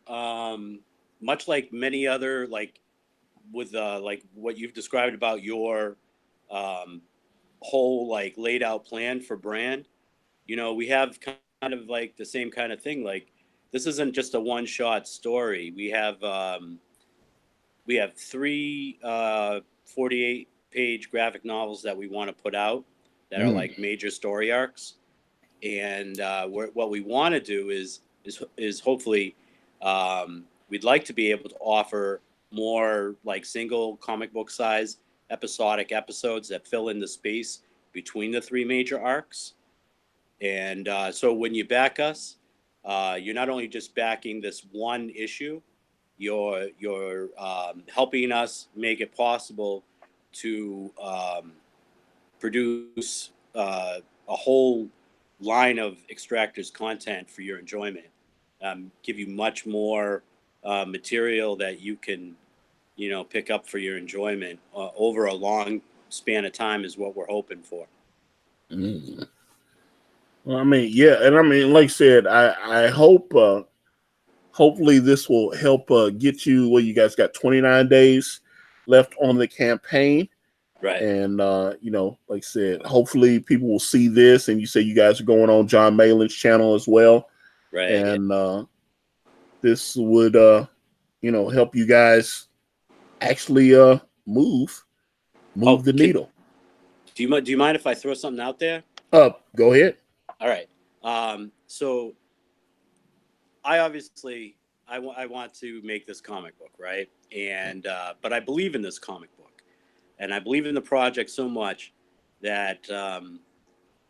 much like many other, like with like what you've described about your whole like laid out plan for brand, you know, we have kind of like the same kind of thing. Like, this isn't just a one shot story. We have 3 48-page graphic novels that we want to put out that are like major story arcs, and what we want to do is hopefully we'd like to be able to offer more like single comic book size episodic episodes that fill in the space between the 3 major arcs. And so when you back us, you're not only just backing this one issue, you're helping us make it possible to produce a whole line of Extractors content for your enjoyment. Give you much more material that you can, you know, pick up for your enjoyment over a long span of time is what we're hoping for. Well, I mean, yeah, and I mean, like I said, I hope hopefully this will help get you. Well, you guys got 29 days left on the campaign, right? And you know, like I said, hopefully people will see this, and you say you guys are going on John Malin's channel as well, right? And this would you know, help you guys actually move the needle. Do you mind if I throw something out there? Go ahead. All right. So I obviously I want to make this comic book, right? And but I believe in this comic book, and I believe in the project so much that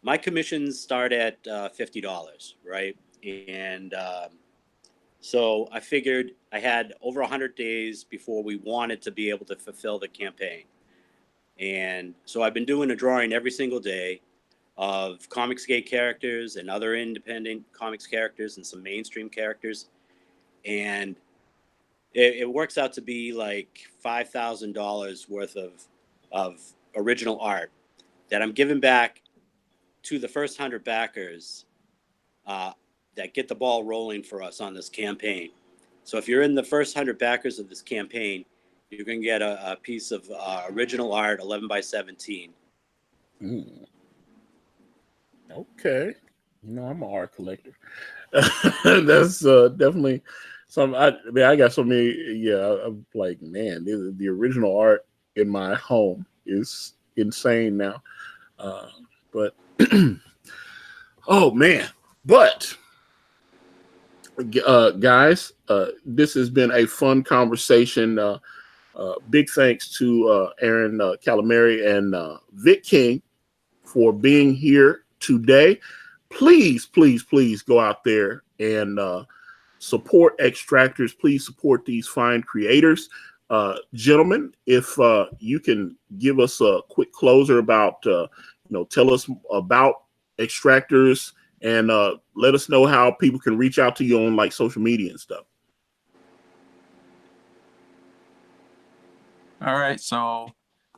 my commissions start at $50, right? And so I figured I had over 100 days before we wanted to be able to fulfill the campaign. And so I've been doing a drawing every single day of Comicsgate characters and other independent comics characters and some mainstream characters. And it works out to be like $5,000 worth of original art that I'm giving back to the first 100 backers that get the ball rolling for us on this campaign. So if you're in the first 100 backers of this campaign, you're going to get a piece of original art, 11 by 17. Okay. You know, I'm an art collector. That's definitely some. I mean, I got so many. Yeah, I'm like, man, the original art in my home is insane now. But oh man, but guys, this has been a fun conversation. Big thanks to Aaron Calimeri and Vic King for being here today. Please, please, please go out there and support Extractors. Please support these fine creators. Gentlemen, if you can give us a quick closer about, you know, tell us about Extractors and let us know how people can reach out to you on like social media and stuff. All right, so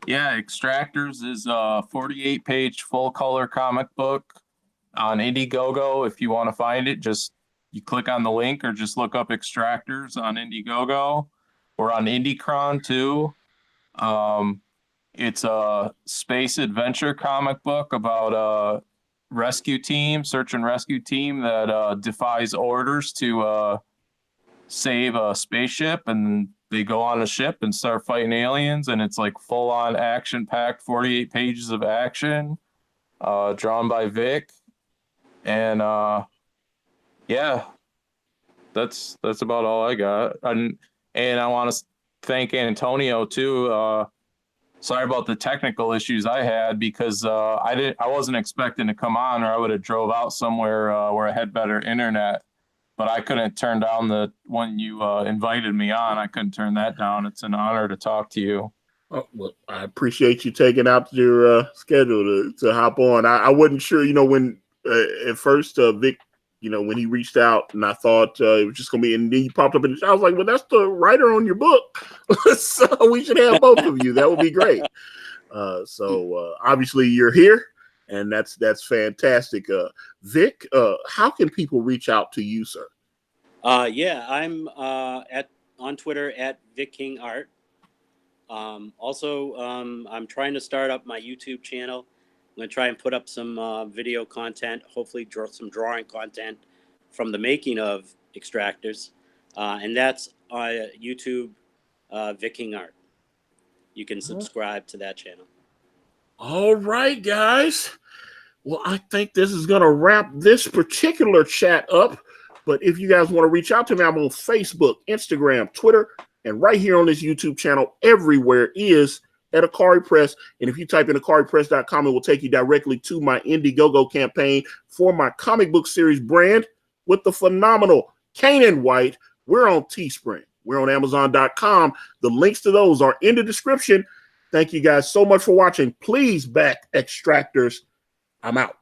yeah, Extractors is a 48-page full color comic book on Indiegogo. If you want to find it, just you click on the link or just look up Extractors on Indiegogo. We're on Indiecron too. It's a space adventure comic book about a rescue team, search and rescue team that defies orders to save a spaceship, and they go on a ship and start fighting aliens, and it's like full on action packed 48 pages of action, drawn by Vic. And yeah, that's about all I got. And I want to thank Antonio too. Sorry about the technical issues I had, because I wasn't expecting to come on, or I would have drove out somewhere where I had better internet. But I couldn't turn down the when you invited me on. I couldn't turn that down. It's an honor to talk to you. Oh, well, I appreciate you taking out your schedule to hop on. I wasn't sure, when at first Vic, when he reached out, and I thought it was just going to be, and then he popped up in the show. I was like, well, that's the writer on your book. So we should have both of you. That would be great. So obviously you're here, and that's fantastic. Vic, how can people reach out to you, sir? Yeah, I'm on Twitter at Vic King Art. Also, I'm trying to start up my YouTube channel. I'm going to try and put up some video content, hopefully some drawing content from the making of Extractors. And that's YouTube, Vic King Art. You can subscribe to that channel. All right, guys. Well, I think this is going to wrap this particular chat up. But if you guys want to reach out to me, I'm on Facebook, Instagram, Twitter, and right here on this YouTube channel. Everywhere is at Akari Press. And if you type in akaripress.com, it will take you directly to my Indiegogo campaign for my comic book series brand with the phenomenal Kanan White. We're on Teespring. We're on Amazon.com. The links to those are in the description. Thank you guys so much for watching. Please back Extractors. I'm out.